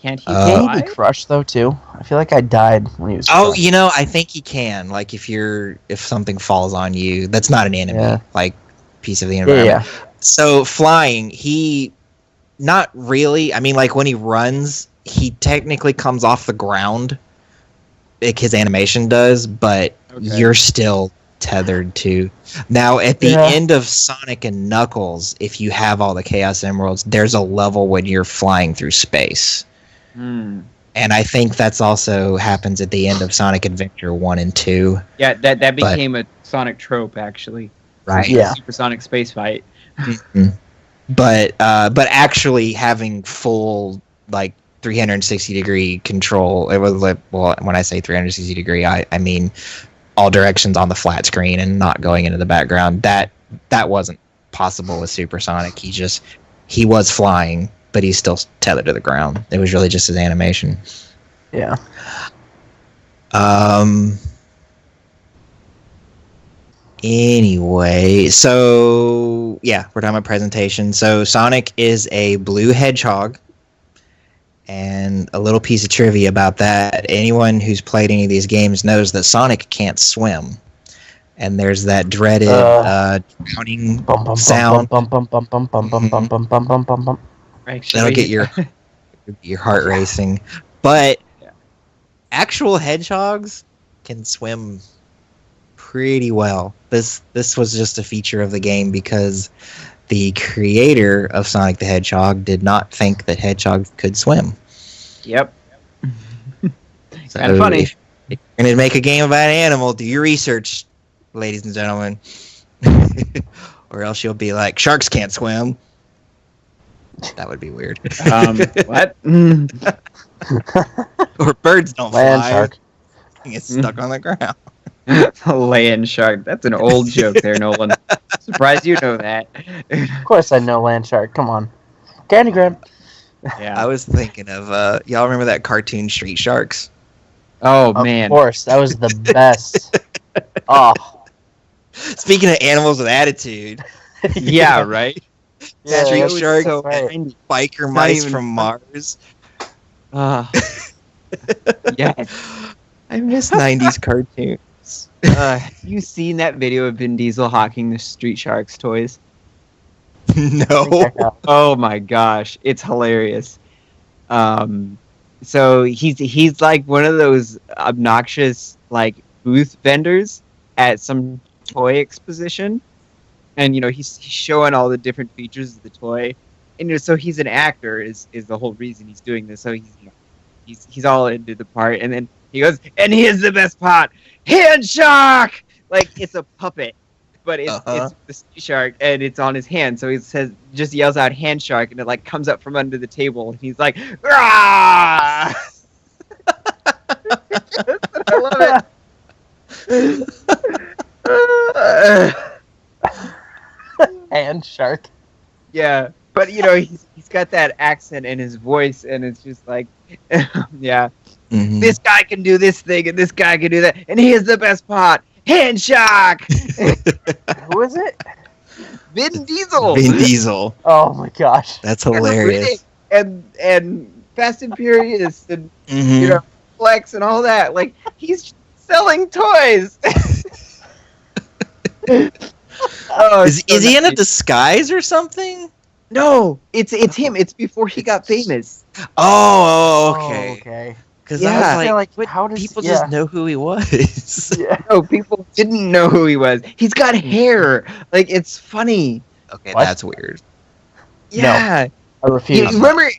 Can't he Can he be crushed though too? I feel like I died when he was crushed. Oh, you know, I think he can. Like, if something falls on you, that's not an enemy, like piece of the environment. Yeah. So flying, he not really. I mean, like, when he runs, he technically comes off the ground, like his animation does, but you're still tethered to. Now, at the end of Sonic and Knuckles, if you have all the Chaos Emeralds, there's a level when you're flying through space. And I think that's also happens at the end of Sonic Adventure 1 and 2. Yeah, that became a Sonic trope, actually. Right. Yeah. Supersonic space fight. Mm-hmm. But actually having full, like, 360-degree control. It was like, well, when I say 360-degree, I mean all directions on the flat screen and not going into the background. That wasn't possible with Supersonic. He was flying, but he's still tethered to the ground. It was really just his animation. Yeah. Anyway, so yeah, we're talking about presentation. So Sonic is a blue hedgehog, and a little piece of trivia about that: anyone who's played any of these games knows that Sonic can't swim, and there's that dreaded drowning sound that'll get your heart racing. But actual hedgehogs can swim pretty well. This was just a feature of the game because the creator of Sonic the Hedgehog did not think that hedgehogs could swim. Yep. So kind of funny. If you're going to make a game about an animal, do your research, ladies and gentlemen. Or else you'll be like, sharks can't swim. That would be weird. What? Or birds don't Land fly. shark. Get stuck on the ground. Land shark. That's an old joke there, Nolan. Surprised you know that. Of course I know land shark. Come on. Candy Graham. Yeah. I was thinking of, y'all remember that cartoon Street Sharks? Oh, Of man. course. That was the best. Oh. Speaking of animals with attitude, Yeah, right? Yeah, Street that was Sharks, so right. biker Not mice even from Mars. Yes. I miss 90s cartoons. You seen that video of Vin Diesel hawking the Street Sharks toys? No. Oh my gosh, it's hilarious. So he's like one of those obnoxious like booth vendors at some toy exposition, and he's showing all the different features of the toy, and so he's an actor is the whole reason he's doing this. So he's all into the part, and then he goes, and here's the best part, hand shark. Like it's a puppet, but it's the sea shark, and it's on his hand. So he just yells out hand shark, and it like comes up from under the table, and he's like, "Rah!" I love it. Hand shark. Yeah, but he's got that accent in his voice, and it's just like, yeah, this guy can do this thing, and this guy can do that, and here's the best part, hand shark. Who is it? Vin Diesel. Vin Diesel. Oh my gosh. That's hilarious. And Fast and Furious, and Mhm. Flex and all that. Like he's selling toys. Is he in a disguise or something? No, it's him. It's before he got famous. Oh, okay. Okay. Because Yeah. I was like, Like, how does people just know who he was. Yeah. No, people didn't know who he was. He's got hair. Like it's funny. Okay, What? that's weird. Yeah. I refuse. You remember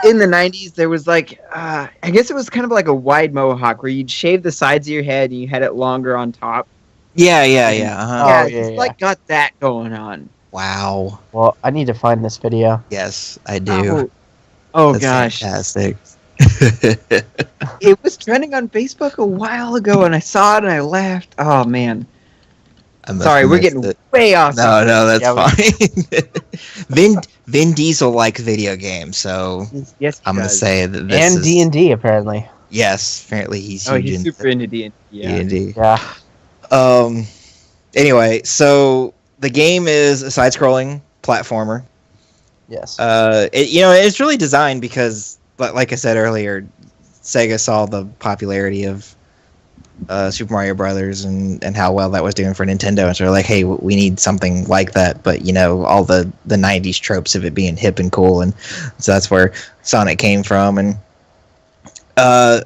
in the 90s there was like I guess it was kind of like a wide mohawk where you'd shave the sides of your head and you had it longer on top. Yeah. Uh-huh. Yeah, Oh, it's like got that going on. Wow. Well, I need to find this video. Yes, I do. Oh That's gosh. fantastic. It was trending on Facebook a while ago and I saw it and I laughed. Oh man. I must Sorry, have we're missed getting it. way off. No, that's Yeah, fine. Vin Diesel likes video games, so Yes, I'm gonna say that this And is D&D, apparently. yes. Apparently, he's Oh, huge he's into super into D&D. Yeah. D&D. Yeah. Anyway, so the game is a side-scrolling platformer. Yes. It's really designed because, like I said earlier, Sega saw the popularity of Super Mario Brothers and how well that was doing for Nintendo, and so they're like, hey, we need something like that, but all the 90s tropes of it being hip and cool, and so that's where Sonic came from. And I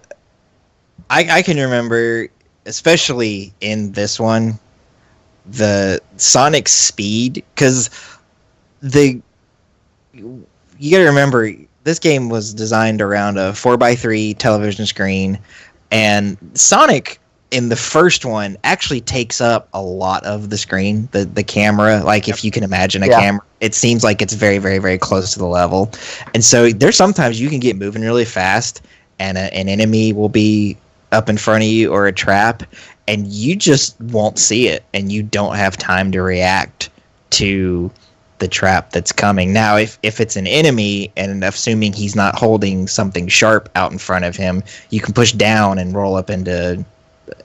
can remember, especially in this one, the Sonic speed, because you gotta remember this game was designed around a 4x3 television screen, and Sonic in the first one actually takes up a lot of the screen. The camera, like if you can imagine a camera, it seems like it's very, very, very close to the level. And so there's sometimes you can get moving really fast and an enemy will be up in front of you or a trap and you just won't see it and you don't have time to react to the trap that's coming. Now, if it's an enemy, and assuming he's not holding something sharp out in front of him, you can push down and roll up into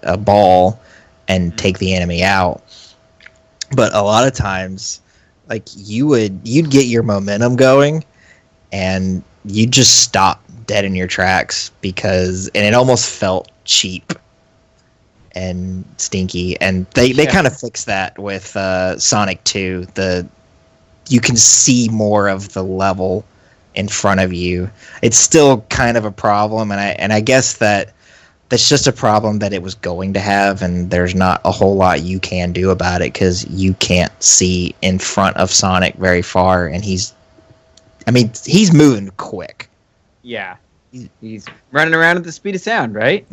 a ball and take the enemy out. But a lot of times, like you'd get your momentum going, and you'd just stop dead in your tracks and it almost felt cheap and stinky. And they kind of fixed that with Sonic 2. You can see more of the level in front of you. It's still kind of a problem, and I guess that's just a problem that it was going to have, and there's not a whole lot you can do about it because you can't see in front of Sonic very far, and he's moving quick. Yeah, he's running around at the speed of sound, right?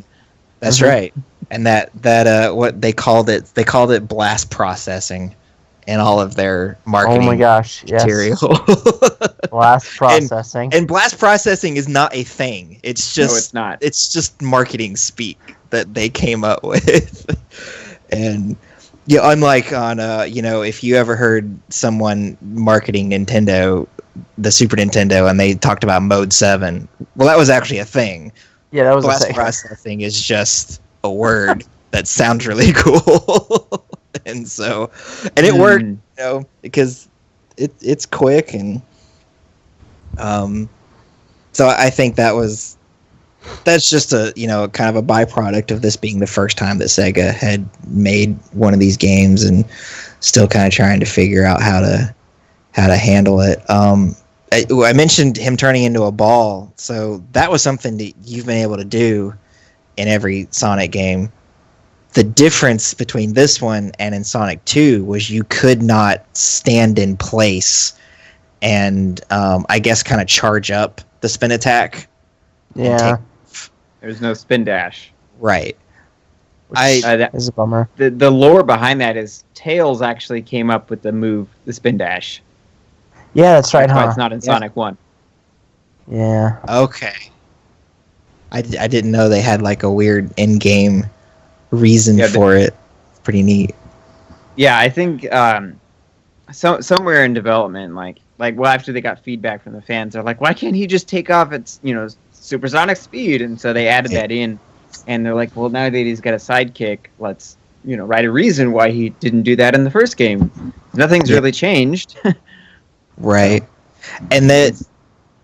That's right. And that what they called it blast processing in all of their marketing. Oh my gosh, yes. Material. Blast processing. And blast processing is not a thing. It's just no, it's not. It's just marketing speak that they came up with. And yeah, unlike on if you ever heard someone marketing Nintendo, the Super Nintendo, and they talked about Mode 7, well, that was actually a thing. Yeah, that was blast a thing. processing is just a word that sounds really cool. And it worked, because it's quick, and so I think that's just a kind of a byproduct of this being the first time that Sega had made one of these games, and still kind of trying to figure out how to handle it. I mentioned him turning into a ball, so that was something that you've been able to do in every Sonic game. The difference between this one and in Sonic 2 was you could not stand in place and I guess kind of charge up the spin attack. Yeah. There's no spin dash. Right. That is a bummer. The lore behind that is Tails actually came up with the spin dash. Yeah, that's right, That's why huh? it's not in Sonic 1. Yeah. Okay. I didn't know they had like a weird in-game reason for it. Pretty neat. Yeah, I think somewhere in development, like after they got feedback from the fans, they're like, why can't he just take off at supersonic speed? And so they added that in, and they're like, well, now that he's got a sidekick, let's write a reason why he didn't do that in the first game. Nothing's really changed. Right. And that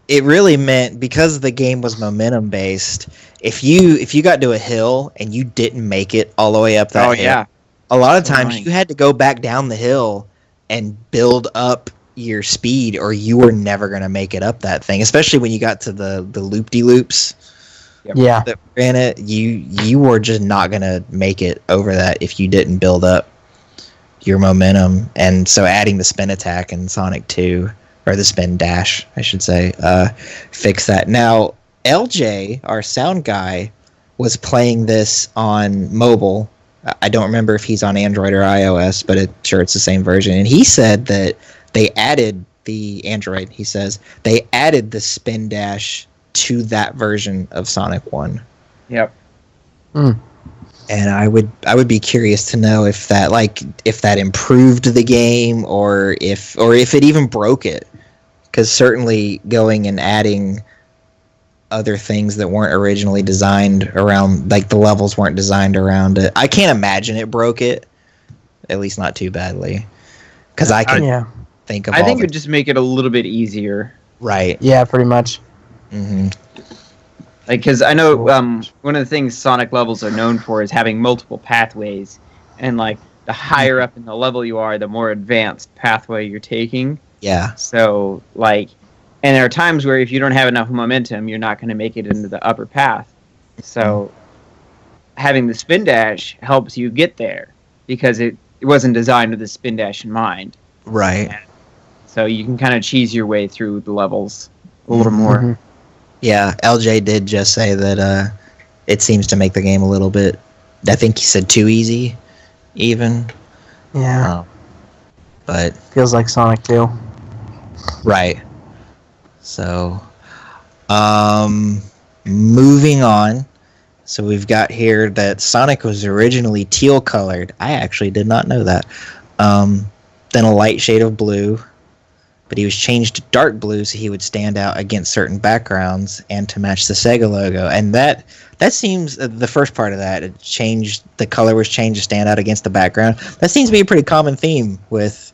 it really meant, because the game was momentum based, if you got to a hill and you didn't make it all the way up that hill, a lot of times you had to go back down the hill and build up your speed, or you were never going to make it up that thing, especially when you got to the loop-de-loops. Yeah. That were in it, you were just not going to make it over that if you didn't build up your momentum. And so adding the spin attack in Sonic 2, or the spin dash, I should say, fix that. Now, LJ, our sound guy, was playing this on mobile. I don't remember if he's on Android or iOS, but sure it's the same version. And he said that they added the Android. He says they added the spin dash to that version of Sonic 1. Yep. And I would be curious to know if that improved the game, or if it even broke it. Because certainly going and adding other things that weren't originally designed around, like the levels weren't designed around it. I can't imagine it broke it, at least not too badly. Because I can think of. I think it would just make it a little bit easier. Right. Yeah, pretty much. Mm-hmm. Because I know one of the things Sonic levels are known for is having multiple pathways, and the higher up in the level you are, the more advanced pathway you're taking. Yeah. So and there are times where if you don't have enough momentum, you're not going to make it into the upper path. So having the spin dash helps you get there, because it wasn't designed with the spin dash in mind. Right. And so you can kind of cheese your way through the levels a little more. Yeah, LJ did just say that it seems to make the game a little bit I think he said too easy, even. Yeah. But feels like Sonic too. Right. So, moving on. So we've got here that Sonic was originally teal colored. I actually did not know that. Then a light shade of blue, but he was changed to dark blue so he would stand out against certain backgrounds and to match the Sega logo. And that seems, the first part of that, the color was changed to stand out against the background. That seems to be a pretty common theme with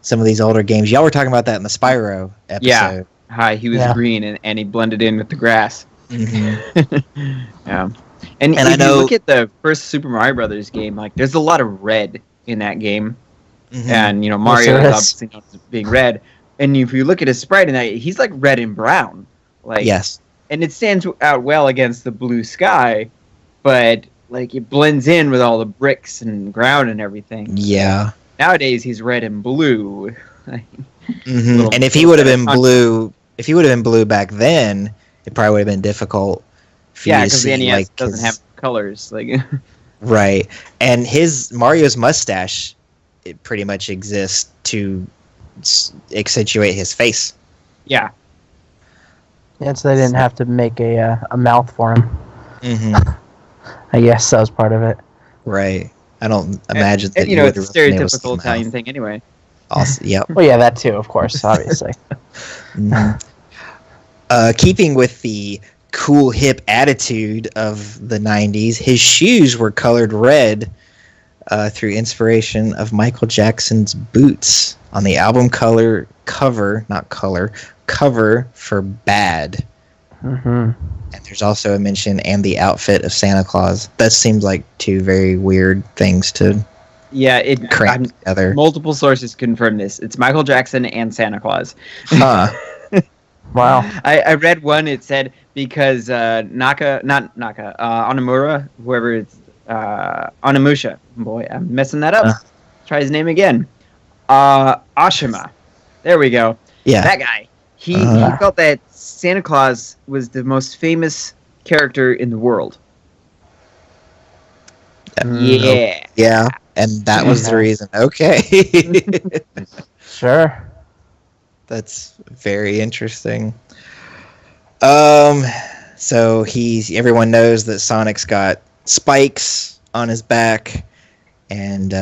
some of these older games. Y'all were talking about that in the Spyro episode. Yeah. Hi, he was green and he blended in with the grass. Mm-hmm. Yeah. And if you look at the first Super Mario Brothers game, like there's a lot of red in that game. Mm-hmm. And Mario is obviously known as being red. And if you look at his sprite in that, he's like red and brown. Like yes. And it stands out well against the blue sky, but like it blends in with all the bricks and ground and everything. Yeah. Nowadays he's red and blue. Mm-hmm. And if he would have been blue back then, it probably would have been difficult for you to see. Yeah, because the NES doesn't have colors. Right. And Mario's mustache, it pretty much exists to accentuate his face. Yeah. Yeah, so they didn't have to make a mouth for him. Mm-hmm. I guess that was part of it. Right. I don't imagine that. It's a stereotypical Italian thing anyway. Also, yep. Well, yeah, that too, of course, obviously. Mm-hmm. Keeping with the cool, hip attitude of the 90s, his shoes were colored red through inspiration of Michael Jackson's boots on the album cover for Bad. Mm-hmm. And there's also a mention and the outfit of Santa Claus. That seems like two very weird things to cram together. Multiple sources confirm this. It's Michael Jackson and Santa Claus. Huh. Wow. I read one, it said because Onamura, whoever it's Onimusha. Boy, I'm messing that up. Try his name again. Ashima. There we go. Yeah. That guy. He felt that Santa Claus was the most famous character in the world. Yeah. Yeah. And that was the reason. Okay. Sure. That's very interesting. So everyone knows that Sonic's got spikes on his back, and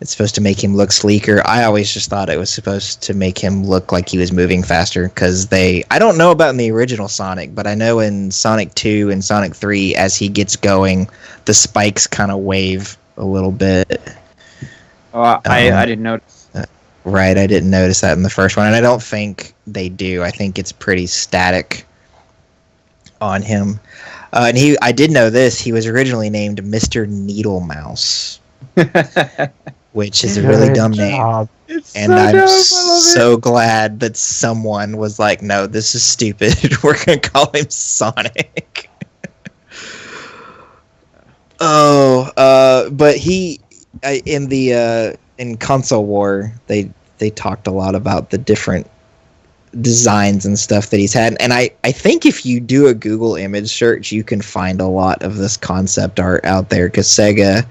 it's supposed to make him look sleeker. I always just thought it was supposed to make him look like he was moving faster, because I don't know about in the original Sonic, but I know in Sonic 2 and Sonic 3, as he gets going, the spikes kind of wave a little bit. Oh, I didn't notice. Right, I didn't notice that in the first one, and I don't think they do. I think it's pretty static on him. And I did know this. He was originally named Mr. Needle Mouse, which is a really dumb name. And I'm so glad that someone was like, no, this is stupid. We're going to call him Sonic. But in Console War, they talked a lot about the different designs and stuff that he's had, and I think if you do a Google image search, you can find a lot of this concept art out there, because Sega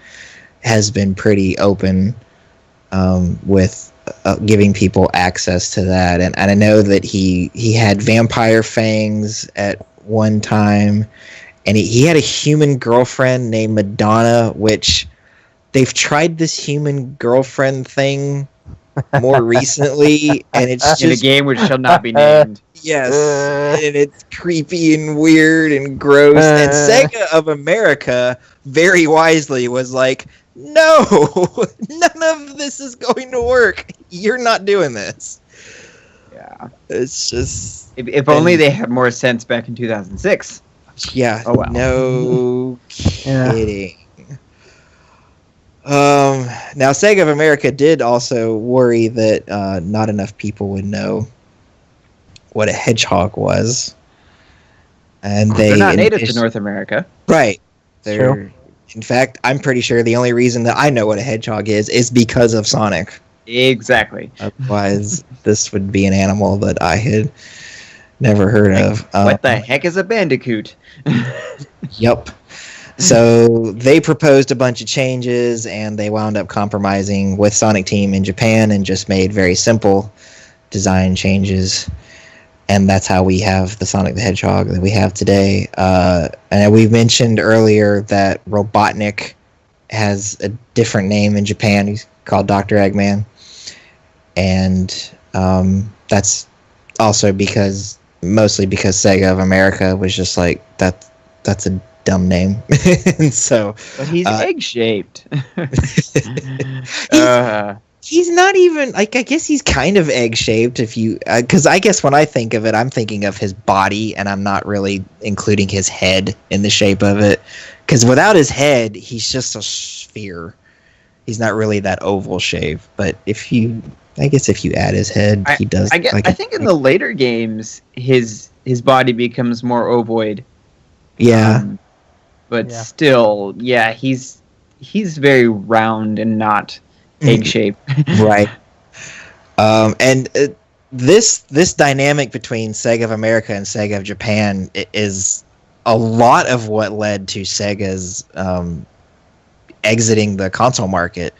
has been pretty open with giving people access to that, and I know that he had vampire fangs at one time, and he had a human girlfriend named Madonna, which they've tried this human girlfriend thing more recently, and it's just in a game which shall not be named. Yes, and it's creepy and weird and gross. And Sega of America very wisely was like, no, none of this is going to work. You're not doing this. Yeah. It's just... If only they had more sense back in 2006. Yeah, oh, well. No kidding. Now, Sega of America did also worry that not enough people would know what a hedgehog was. And they're not native to North America. Right. Sure. In fact, I'm pretty sure the only reason that I know what a hedgehog is because of Sonic. Exactly. Otherwise, this would be an animal that I had never heard of. What the heck is a bandicoot? Yep. So they proposed a bunch of changes, and they wound up compromising with Sonic Team in Japan and just made very simple design changes. And that's how we have the Sonic the Hedgehog that we have today. And we mentioned earlier that Robotnik has a different name in Japan. He's called Dr. Eggman. And that's also mostly because Sega of America was just like, that's a dumb name. And so, but he's egg-shaped. He's not even like, I guess he's kind of egg-shaped if you, because I guess when I think of it, I'm thinking of his body, and I'm not really including his head in the shape of it. Because without his head, he's just a sphere. He's not really that oval shape. But if you add his head, he does. I think in the later games, his body becomes more ovoid. Yeah. But still, yeah, he's very round and not egg-shaped. Right. And this dynamic between Sega of America and Sega of Japan is a lot of what led to Sega's exiting the console market,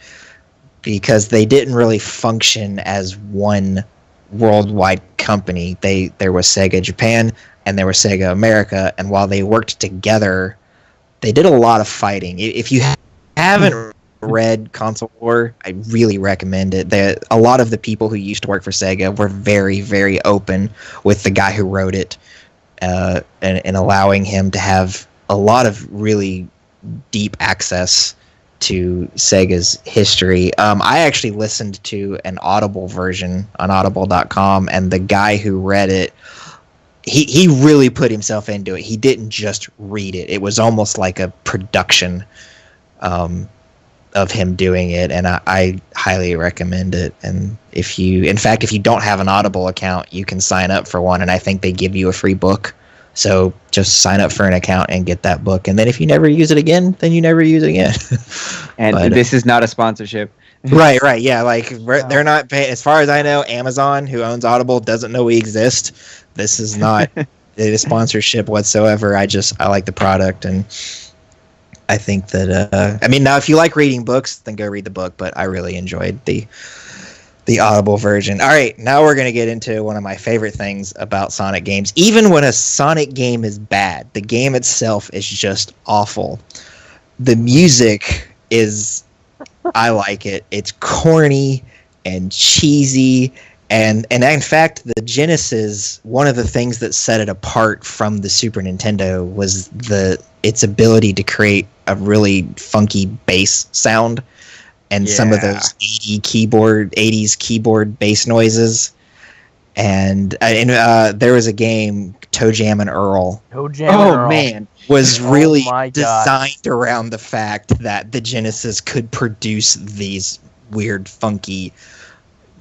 because they didn't really function as one worldwide company. There was Sega Japan and there was Sega America, and while they worked together, they did a lot of fighting. If you haven't read Console War, I really recommend it. A lot of the people who used to work for Sega were very, very open with the guy who wrote it, and allowing him to have a lot of really deep access to Sega's history. I actually listened to an Audible version on audible.com, and the guy who read it, he really put himself into it. He didn't just read it. It was almost like a production of him doing it, and I highly recommend it. And if you don't have an Audible account, you can sign up for one, and I think they give you a free book. So just sign up for an account and get that book, and then if you never use it again, then you never use it again. And this is not a sponsorship. Right, yeah, like they're not paying. As far as I know, Amazon, who owns Audible, doesn't know we exist. This is not a sponsorship whatsoever. I like the product, and I think that now if you like reading books, then go read the book, but I really enjoyed the Audible version. All right, now we're going to get into one of my favorite things about Sonic games. Even when a Sonic game is bad, the game itself is just awful. The music is, I like it. It's corny and cheesy, and in fact, the Genesis, one of the things that set it apart from the Super Nintendo was its ability to create a really funky bass sound. And some of those 80s keyboard bass noises, and there was a game, Toe Jam and Earl. Man, was really designed around the fact that the Genesis could produce these weird, funky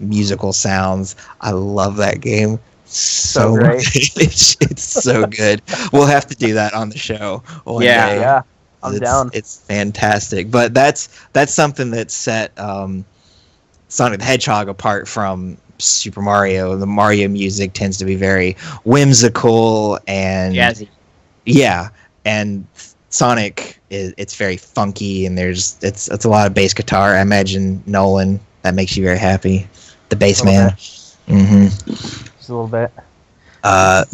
musical sounds. I love that game so much. It's so good. We'll have to do that on the show one day. Yeah. I'm down. It's fantastic, but that's something that set Sonic the Hedgehog apart from Super Mario. The Mario music tends to be very whimsical and jazzy. Yeah, and Sonic it's very funky, and it's a lot of bass guitar. I imagine, Nolan, that makes you very happy. The bass man. Mm-hmm. Just a little bit.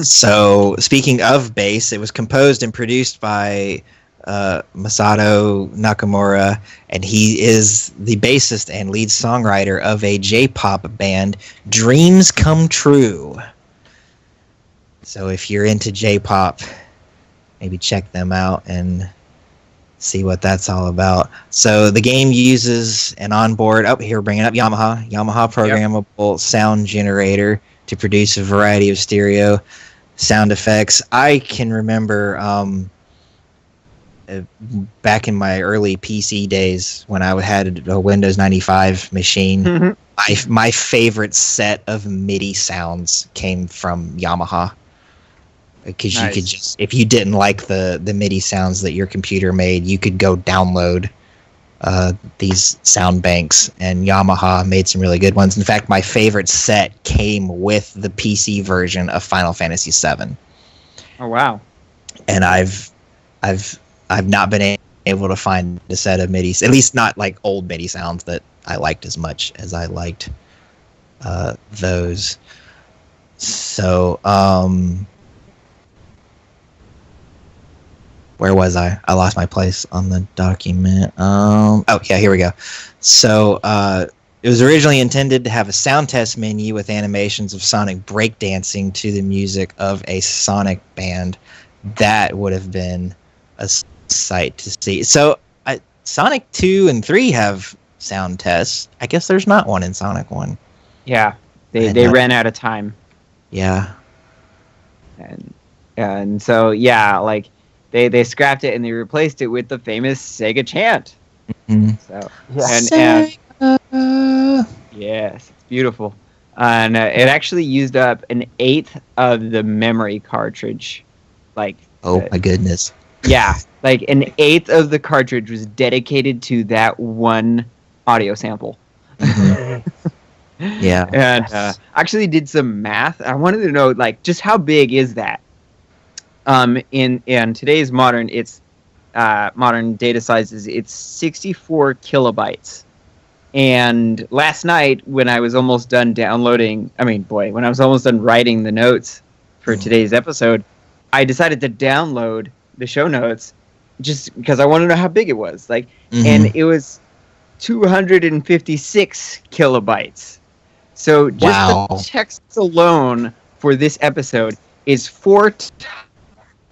So speaking of bass, it was composed and produced by Masato Nakamura, and he is the bassist and lead songwriter of a J-pop band, Dreams Come True. So if you're into J-pop, maybe check them out and see what that's all about. So the game uses an onboard, here bringing up Yamaha programmable sound generator to produce a variety of stereo sound effects. I can remember back in my early PC days when I had a Windows 95 machine, my favorite set of MIDI sounds came from Yamaha. Because you could just, if you didn't like the MIDI sounds that your computer made, you could go download these sound banks, and Yamaha made some really good ones. In fact, my favorite set came with the PC version of Final Fantasy VII. Oh wow! And I've I've not been able to find a set of MIDI, at least not like old MIDI sounds that I liked as much as I liked those. So, where was I? I lost my place on the document. Oh yeah, here we go. So, it was originally intended to have a sound test menu with animations of Sonic breakdancing to the music of a Sonic band. That would have been a sight to see. So, Sonic 2 and 3 have sound tests. I guess there's not one in Sonic 1. Yeah, they ran out of time. Yeah. And so, yeah, like, they scrapped it and they replaced it with the famous Sega chant. Mm-hmm. So, yeah. And yes, it's beautiful. And it actually used up an eighth of the memory cartridge. Like, oh my goodness. Yeah, like an eighth of the cartridge was dedicated to that one audio sample. Mm-hmm. Yeah. And actually did some math. I wanted to know, like, just how big is that? In today's modern data sizes, it's 64 kilobytes. And last night, when I was almost done when I was almost done writing the notes for today's episode, I decided to download the show notes just because I wanted to know how big it was. Like, and it was 256 kilobytes. So just the text alone for this episode is 4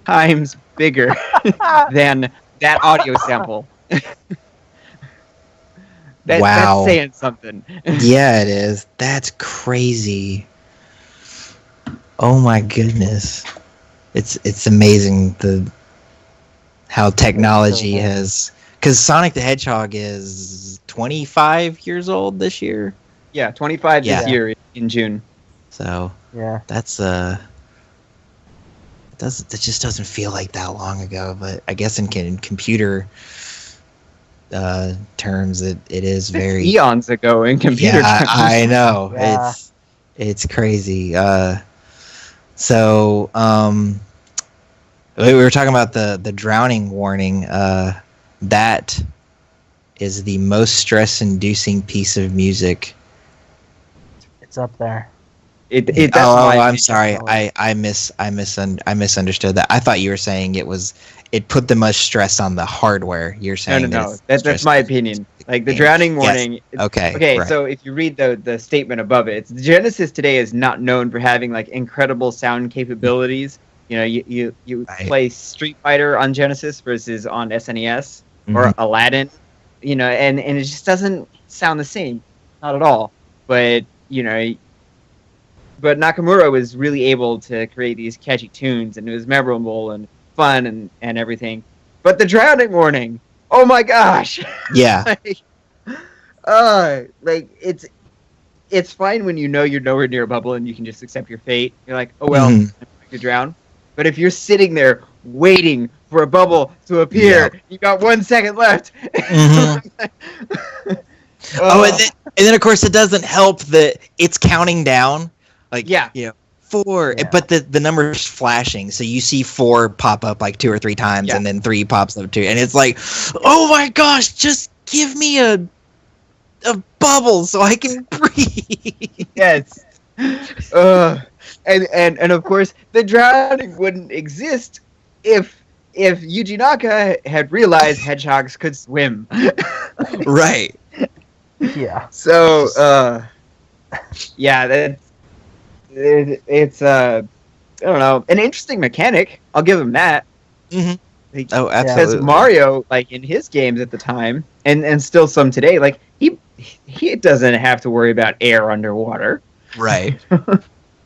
times bigger than that audio sample. That's saying something. Yeah, it is. That's crazy. Oh my goodness. It's amazing how technology has, because Sonic the Hedgehog is 25 years old this year. Yeah, 25 this year in June. So yeah, that's it just doesn't feel like that long ago. But I guess in computer terms, it is very eons ago in computer terms. I know. Yeah. It's crazy. So we were talking about the drowning warning. That is the most stress-inducing piece of music. It's up there. I'm sorry. I misunderstood that. I thought you were saying it put the most stress on the hardware. You're saying no. That's my opinion. Like the drowning warning. Yes. Okay. Okay. Right. So if you read the statement above it, the Genesis today is not known for having like incredible sound capabilities. You know, you play Street Fighter on Genesis versus on SNES or Aladdin. You know, and it just doesn't sound the same, not at all. But But Nakamura was really able to create these catchy tunes, and it was memorable and fun and everything. But the drowning warning, oh my gosh! Yeah. like it's fine when you know you're nowhere near a bubble and you can just accept your fate. You're like, oh well, I'm going to drown. But if you're sitting there waiting for a bubble to appear, you got 1 second left. And then of course it doesn't help that it's counting down. Like, 4, but the number's flashing, so you see 4 pop up like 2 or 3 times, and then 3 pops up 2, and it's like, oh my gosh, just give me a bubble so I can breathe. Yes. And of course, the drowning wouldn't exist if Yuji Naka had realized hedgehogs could swim. Right. Yeah. So, it's I don't know, an interesting mechanic. I'll give him that. Mm-hmm. Oh, absolutely. Because Mario, like in his games at the time, and still some today, like he doesn't have to worry about air underwater. Right.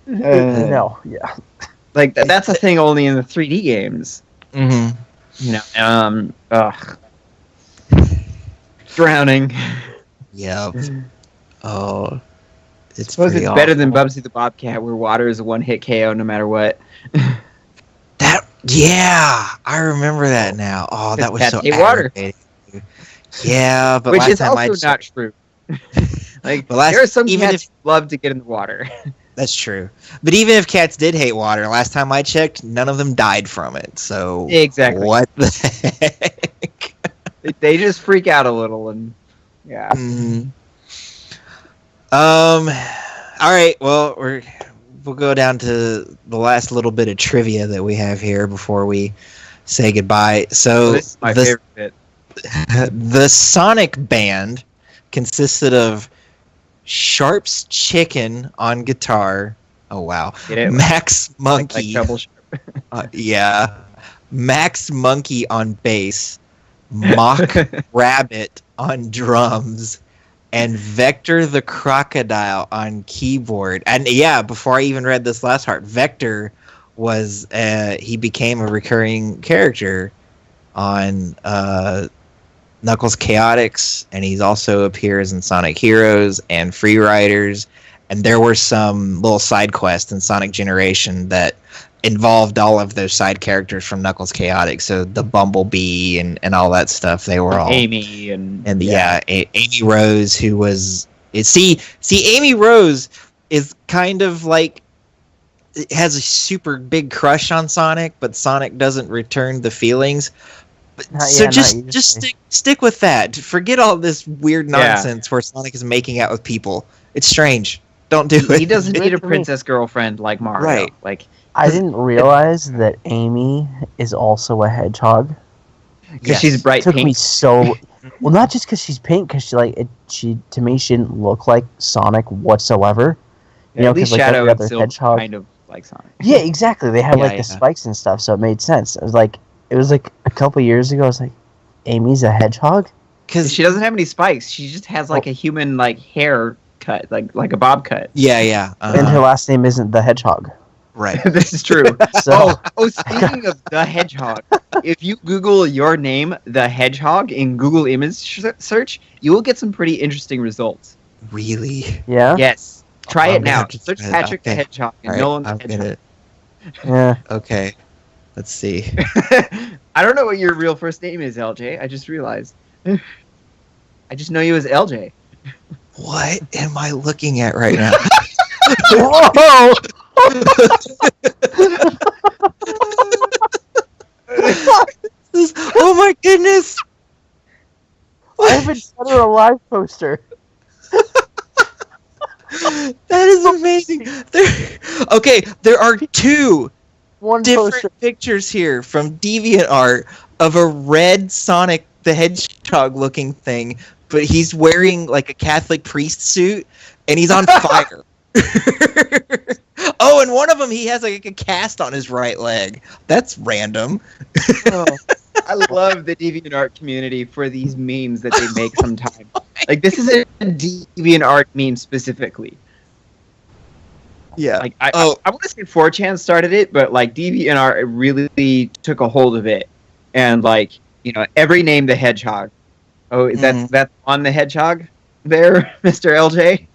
No. Yeah. Like that's a thing only in the 3D games. Mm-hmm. You know. Drowning. Yep. Oh. I suppose it's better than Bubsy the Bobcat, where water is a one-hit KO no matter what. I remember that now. Oh, that was so aggravating. Yeah, but which is also not true. Like there are some cats who love to get in the water. That's true. But even if cats did hate water, last time I checked, none of them died from it. So Exactly. what the heck? They just freak out a little, and yeah. All right. Well, we'll go down to the last little bit of trivia that we have here before we say goodbye. So This is my favorite bit. The Sonic Band consisted of Sharp's Chicken on guitar. Oh wow. Get it? Max Monkey. Like double sharp. Yeah. Max Monkey on bass. Mock Rabbit on drums. And Vector the Crocodile on keyboard. And yeah, before I even read this last part, Vector was he became a recurring character on Knuckles Chaotix, and he's also appears in Sonic Heroes and Free Riders. And there were some little side quests in Sonic Generation that involved all of those side characters from Knuckles Chaotix. So the Bumblebee and all that stuff, they were all Amy and Amy Rose, who was see Amy Rose is kind of like has a super big crush on Sonic, but Sonic doesn't return the feelings. So just stick with that. Forget all this weird nonsense where Sonic is making out with people. It's strange. Don't do it. He doesn't need a princess girlfriend like Mario. Right. Like I didn't realize that Amy is also a hedgehog. Because she's bright It took pink. me so well, not just because she's pink, because she to me she didn't look like Sonic whatsoever. You know, at least like Shadow every and other Silver hedgehog. kind of like Sonic. Yeah, exactly. They had Yeah, like the spikes and stuff, so it made sense. It was like a couple years ago. I was like, Amy's a hedgehog. Because She doesn't have any spikes. She just has like a human like hair cut, like a bob cut. yeah. And her last name isn't the Hedgehog. Right. This is true. So Speaking of the Hedgehog, if you Google your name, the Hedgehog, in Google image search, you will get some pretty interesting results. Really? yeah, Yes. Try I'm it gonna now. have to Search try it. Patrick the Okay. Hedgehog and All right, Nolan the I'm Hedgehog. gonna. yeah. Okay. Let's see. I don't know what your real first name is, LJ. I just realized. I just know you as LJ. What am I looking at right now? Whoa! Oh my goodness! I haven't sent her a live poster. That is amazing. There are two One different poster. pictures here from DeviantArt of a red Sonic the Hedgehog looking thing, but he's wearing like a Catholic priest suit and he's on fire. Oh, and one of them he has like a cast on his right leg. That's random. Oh, I love the DeviantArt community for these memes that they make sometimes. Like, this is a DeviantArt meme specifically. Yeah. Like, I want to say 4chan started it, but like DeviantArt really took a hold of it, and like, you know, every name the Hedgehog. Oh, that's on the Hedgehog there, Mr. LJ.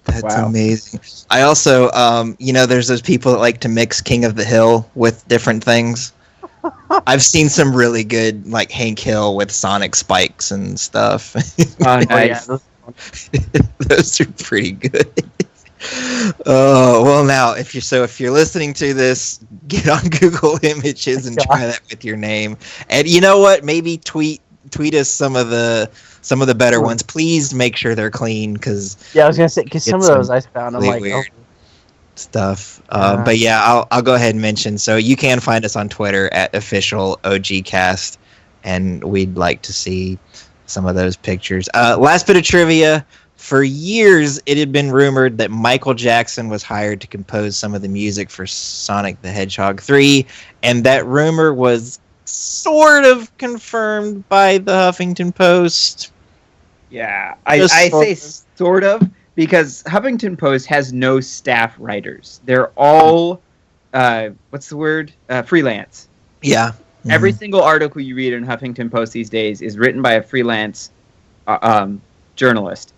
That's Wow. amazing. I also, there's those people that like to mix King of the Hill with different things. I've seen some really good, like Hank Hill with Sonic spikes and stuff. Oh, nice. Oh, Those are pretty good. Oh well, now if you're listening to this, get on Google Images and try that with your name. And you know what? Maybe tweet us some of the better ones. Please make sure they're clean, because yeah, I was gonna say because some of those I found, I'm really like, weird stuff. But yeah, I'll go ahead and mention. So you can find us on Twitter at official OGcast, and we'd like to see some of those pictures. Last bit of trivia. For years, it had been rumored that Michael Jackson was hired to compose some of the music for Sonic the Hedgehog 3, and that rumor was sort of confirmed by the Huffington Post. Yeah, I Just say sort of, because Huffington Post has no staff writers. They're all, what's the word? Freelance. Yeah. Every single article you read in Huffington Post these days is written by a freelance journalist.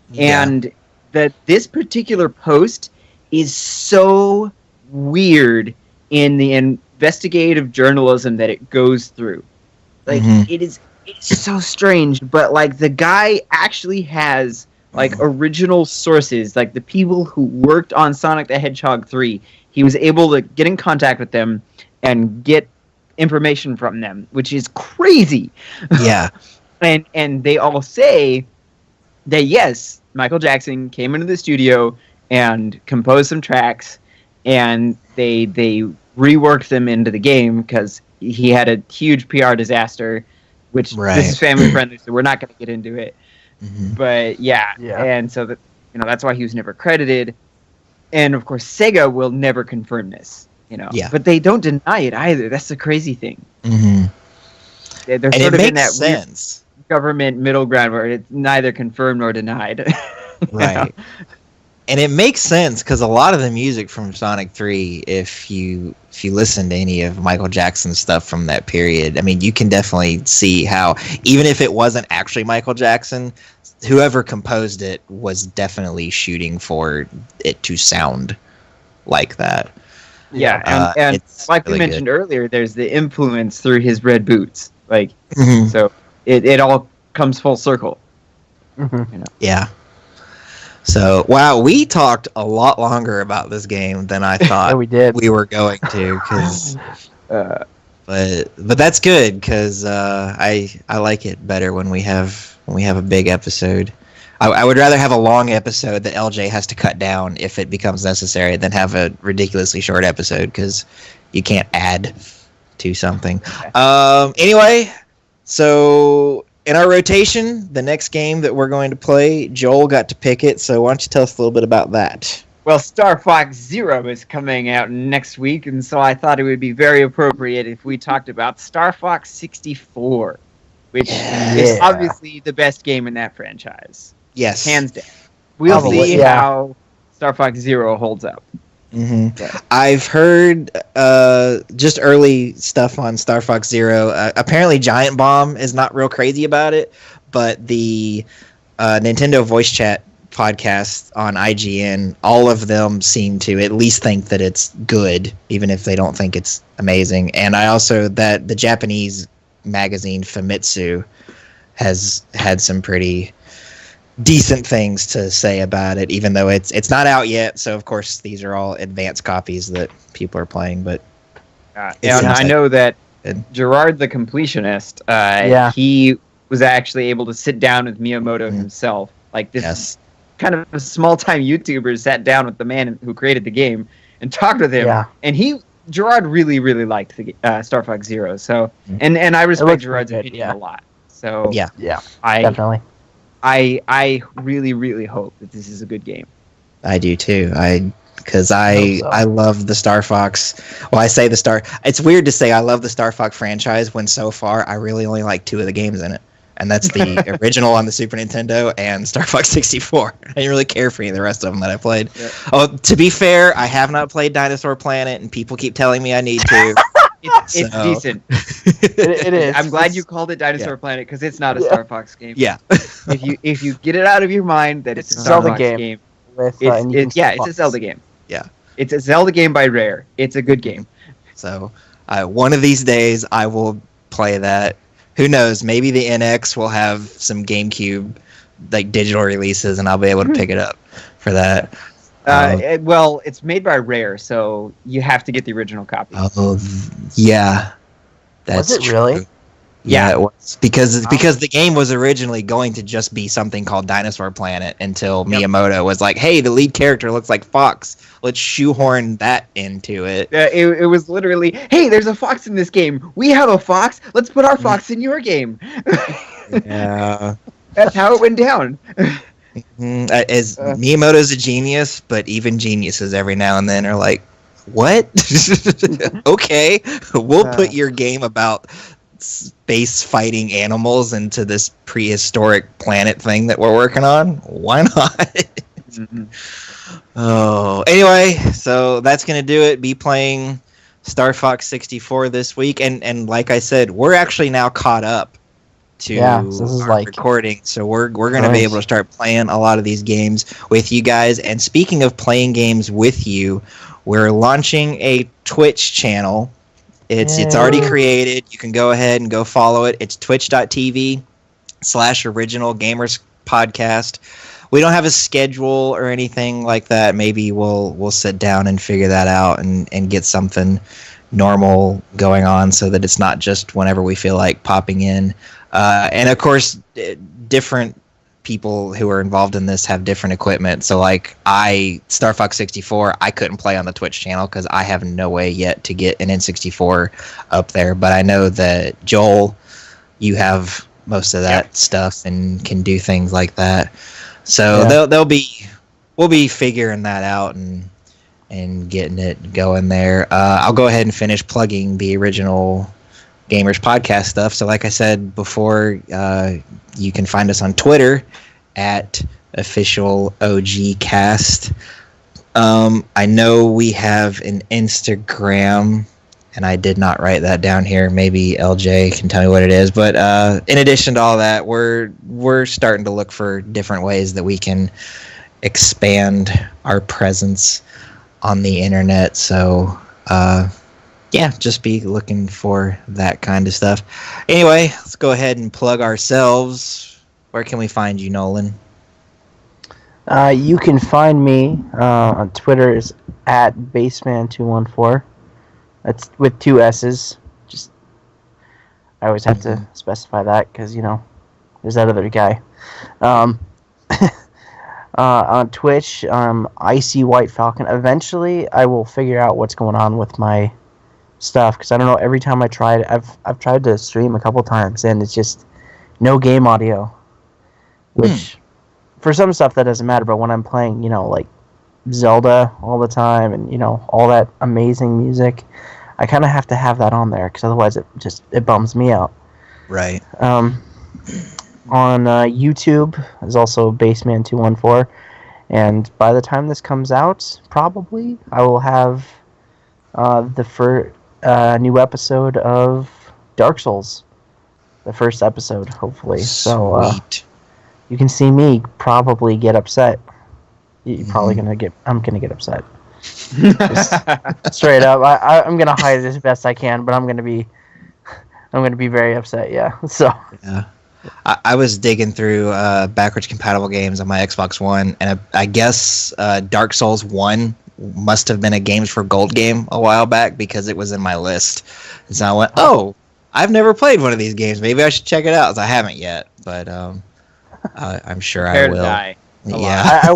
Yeah. And that this particular post is so weird in the investigative journalism that it goes through. Like, it's so strange, but like the guy actually has like original sources, like the people who worked on Sonic the Hedgehog 3. He was able to get in contact with them and get information from them, which is crazy. Yeah. And they all say that yes, Michael Jackson came into the studio and composed some tracks, and they reworked them into the game because he had a huge PR disaster, which this is family friendly, so we're not going to get into it. Mm-hmm. But yeah, and so that that's why he was never credited. And of course, Sega will never confirm this, but they don't deny it either. That's the crazy thing. Mm-hmm. They're sort of in that sense. Government middle ground where it's neither confirmed nor denied. Right. And it makes sense because a lot of the music from Sonic 3, if you listen to any of Michael Jackson's stuff from that period, I mean, you can definitely see how, even if it wasn't actually Michael Jackson, whoever composed it was definitely shooting for it to sound like that. Yeah, and like really we mentioned earlier, there's the influence through his red boots. Like, so it all comes full circle. Yeah. So, wow, we talked a lot longer about this game than I thought we were going to. But that's good because I like it better when we have a big episode. I would rather have a long episode that LJ has to cut down if it becomes necessary than have a ridiculously short episode because you can't add to something. Anyway, so in our rotation, the next game that we're going to play, Joel got to pick it, so why don't you tell us a little bit about that? Well, Star Fox Zero is coming out next week, and so I thought it would be very appropriate if we talked about Star Fox 64, which is obviously the best game in that franchise. Yes. Hands down. We'll see how Star Fox Zero holds up. Mm-hmm. Yeah. I've heard just early stuff on Star Fox Zero. Apparently, Giant Bomb is not real crazy about it, but the Nintendo Voice Chat podcast on IGN, all of them seem to at least think that it's good, even if they don't think it's amazing. And I also that the Japanese magazine Famitsu has had some pretty decent things to say about it, even though it's not out yet. So of course these are all advanced copies that people are playing. But and I know that Gerard the Completionist, he was actually able to sit down with Miyamoto himself. Like this kind of a small-time YouTuber sat down with the man who created the game and talked with him. And Gerard really, really liked the Star Fox Zero. So and I respect Gerard's opinion a lot. So definitely. I really, really hope that this is a good game. I do too. Because I love the Star Fox. Well, I say it's weird to say I love the Star Fox franchise when so far I really only like 2 of the games in it. And that's the original on the Super Nintendo and Star Fox 64. I didn't really care for any of the rest of them that I played. Yeah. Oh, to be fair, I have not played Dinosaur Planet, and people keep telling me I need to. It's decent. It is. I'm glad you called it Dinosaur Planet because it's not a Star Fox game. Yeah. if you get it out of your mind that it's a Star Fox game. It's a Zelda game. Yeah. It's a Zelda game by Rare. It's a good game. So one of these days I will play that. Who knows? Maybe the NX will have some GameCube like digital releases, and I'll be able to pick it up for that. Well, it's made by Rare, so you have to get the original copy. Oh, yeah, that's was it really? True. Yeah, it was because the game was originally going to just be something called Dinosaur Planet until Miyamoto was like, "Hey, the lead character looks like Fox. Let's shoehorn that into it." It was literally, "Hey, there's a fox in this game. We have a fox. Let's put our fox in your game." Yeah, that's how it went down. Miyamoto's a genius, but even geniuses every now and then are like, "What? Okay, we'll put your game about space fighting animals into this prehistoric planet thing that we're working on. Why not?" Oh, anyway, so that's gonna do it. Be playing Star Fox 64 this week, and like I said, we're actually now caught up to our recording, so we're gonna be able to start playing a lot of these games with you guys. And speaking of playing games with you, we're launching a Twitch channel. It's already created. You can go ahead and go follow it. It's twitch.tv/original gamers podcast. we don't have a schedule or anything like that. Maybe we'll sit down and figure that out and get something normal going on so that it's not just whenever we feel like popping in. And of course, different people who are involved in this have different equipment. So like Star Fox 64, I couldn't play on the Twitch channel because I have no way yet to get an N64 up there. But I know that Joel, you have most of that stuff and can do things like that. So we'll be figuring that out and getting it going there. I'll go ahead and finish plugging the original Gamers podcast stuff. So like I said before, you can find us on Twitter at official OG cast. I know we have an Instagram, and I did not write that down here. Maybe LJ can tell me what it is. But in addition to all that, we're starting to look for different ways that we can expand our presence on the internet. So just be looking for that kind of stuff. Anyway, let's go ahead and plug ourselves. Where can we find you, Nolan? You can find me on Twitter is at Baseman214. That's with 2 S's. I always have to specify that because, there's that other guy. On Twitch, Icy White Falcon. Eventually, I will figure out what's going on with my stuff because I don't know. Every time I tried, I've tried to stream a couple times and it's just no game audio. Which, for some stuff that doesn't matter, but when I'm playing, like Zelda all the time and all that amazing music, I kind of have to have that on there because otherwise it bums me out. Right. On YouTube is also Baseman214, and by the time this comes out, probably I will have the first new episode of Dark Souls, the first episode, hopefully. Sweet. So you can see me probably get upset. You're probably gonna get. I'm gonna get upset. Just straight up, I'm gonna hide it as best I can, but I'm gonna be very upset. Yeah. So. Yeah. I was digging through backwards compatible games on my Xbox One, and I guess Dark Souls 1 must have been a Games for Gold game a while back because it was in my list. And so I went, I've never played one of these games. Maybe I should check it out. So I haven't yet, but I'm sure I will. Yeah.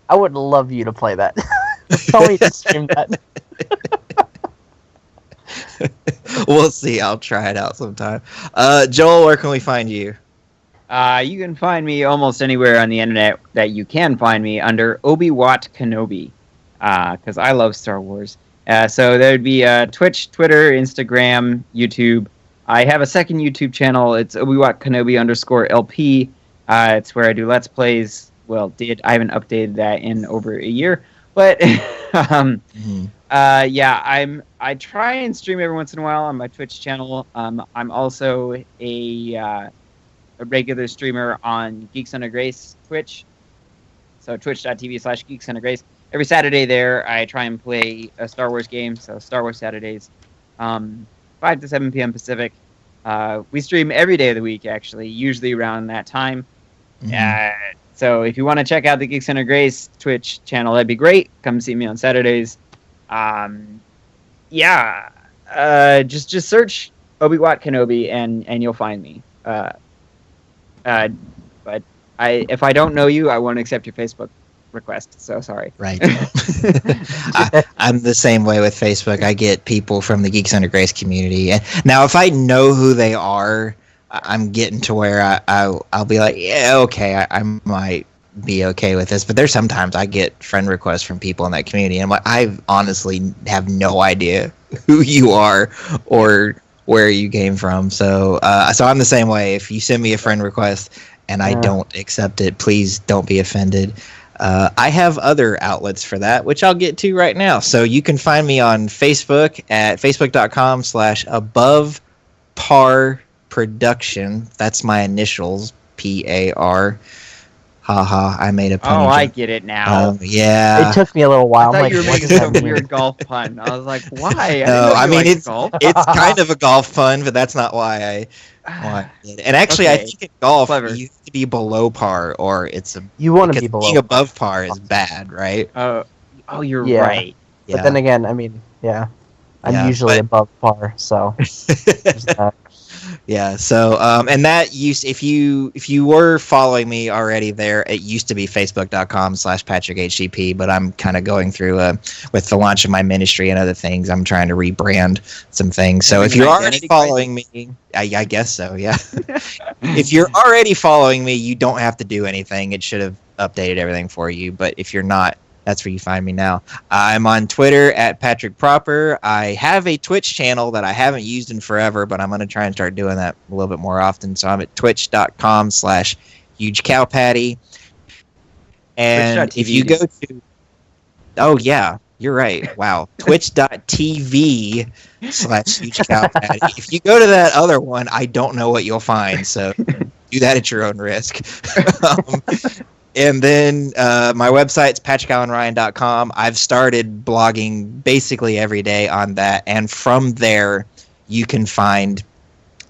I would love you to play that. Tell me to stream that. We'll see. I'll try it out sometime. Joel, where can we find you? You can find me almost anywhere on the internet that you can find me under Obi-Wan Kenobi, because I love Star Wars. So there'd be Twitch, Twitter, Instagram, YouTube. I have a second YouTube channel. It's Obi-Wan Kenobi _LP. It's where I do Let's Plays. Well, I haven't updated that in over a year, but I try and stream every once in a while on my Twitch channel. I'm also a regular streamer on Geeks Under Grace Twitch. So twitch.tv/Geeks Under Grace. Every Saturday there, I try and play a Star Wars game. So Star Wars Saturdays, 5 to 7 p.m. Pacific. We stream every day of the week, actually, usually around that time. So if you want to check out the Geeks Under Grace Twitch channel, that'd be great. Come see me on Saturdays. Just search Obi-Wan Kenobi and you'll find me. But if I don't know you, I won't accept your Facebook request. So sorry. Right. I'm the same way with Facebook. I get people from the Geeks Under Grace community, and now if I know who they are, I'm getting to where I'll be like, yeah, okay, I might be okay with this. But there's sometimes I get friend requests from people in that community, and I'm like, I honestly have no idea who you are or where you came from. So I'm the same way. If you send me a friend request and I don't accept it, please don't be offended. I have other outlets for that, which I'll get to right now. So you can find me on Facebook at facebook.com/above par production. That's my initials, PAR. Haha, I made a punny Oh, I joke. get it now. Yeah. It took me a little while. I thought I'm like, you were what making does some that mean? weird golf pun. I was like, why? No, I mean it's golf. it's kind of a golf pun, but that's not why I did it. And actually, I Okay. think in golf Clever. you have to be below par, or it's a You want to because be below. being above par is bad, right? Oh, you're Yeah. right. But then again, I mean, yeah. I'm Yeah, usually but- above par, so there's that. Yeah. So, and that used if you were following me already there, it used to be facebook.com/PatrickHCP, but I'm kind of going through with the launch of my ministry and other things. I'm trying to rebrand some things. So Having if you're an already identity following me, I guess so. Yeah. If you're already following me, you don't have to do anything. It should have updated everything for you. But if you're not, that's where you find me now. I'm on Twitter at Patrick Proper. I have a Twitch channel that I haven't used in forever, but I'm going to try and start doing that a little bit more often. So I'm at twitch.com/hugecowpatty. And if you go to... Oh, yeah. You're right. Wow. Twitch.tv/hugecowpatty. If you go to that other one, I don't know what you'll find. So do that at your own risk. And then my website's patrickallenryan.com. I've started blogging basically every day on that. And from there, you can find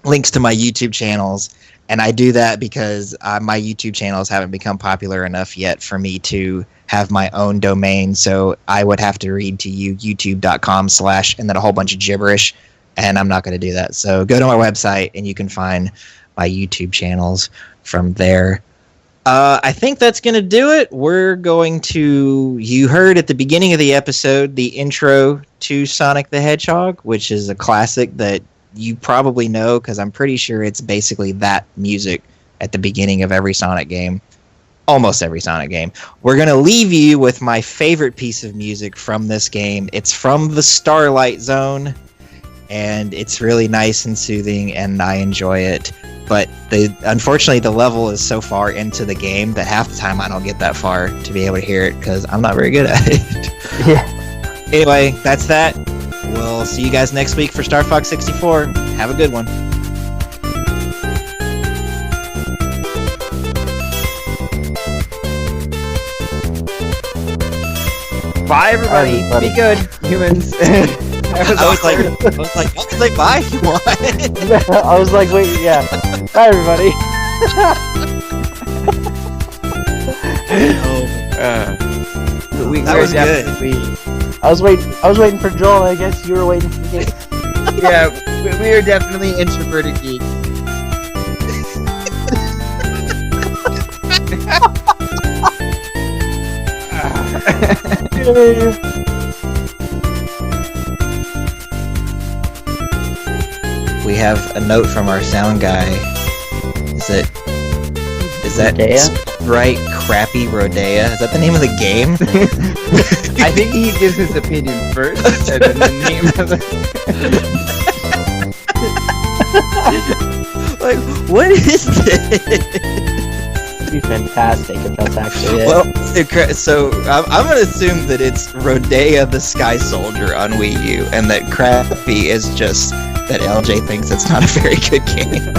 links to my YouTube channels. And I do that because my YouTube channels haven't become popular enough yet for me to have my own domain. So I would have to read to you youtube.com/ and then a whole bunch of gibberish. And I'm not going to do that. So go to my website and you can find my YouTube channels from there. I think that's going to do it. We're going to... You heard at the beginning of the episode the intro to Sonic the Hedgehog, which is a classic that you probably know because I'm pretty sure it's basically that music at the beginning of every Sonic game. Almost every Sonic game. We're going to leave you with my favorite piece of music from this game. It's from the Starlight Zone, and it's really nice and soothing, and I enjoy it. But unfortunately, the level is so far into the game that half the time I don't get that far to be able to hear it because I'm not very good at it. Yeah. Anyway, that's that. We'll see you guys next week for Star Fox 64. Have a good one. Bye, everybody. Everybody. Be good, humans. I was like, what did they buy you one? I was like, wait, yeah. Bye, everybody. That was good. I was waiting for Joel. I guess you were waiting for me. Yeah, we are definitely introverted geeks. We have a note from our sound guy. Is that Rodea? right? Crappy Rodea? Is that the name of the game? I think he gives his opinion first, and then the name of the... Like, what is this? It'd be fantastic if that's actually it. Well, so I'm going to assume that it's Rodea the Sky Soldier on Wii U, and that Crappy is just that LJ thinks it's not a very good game.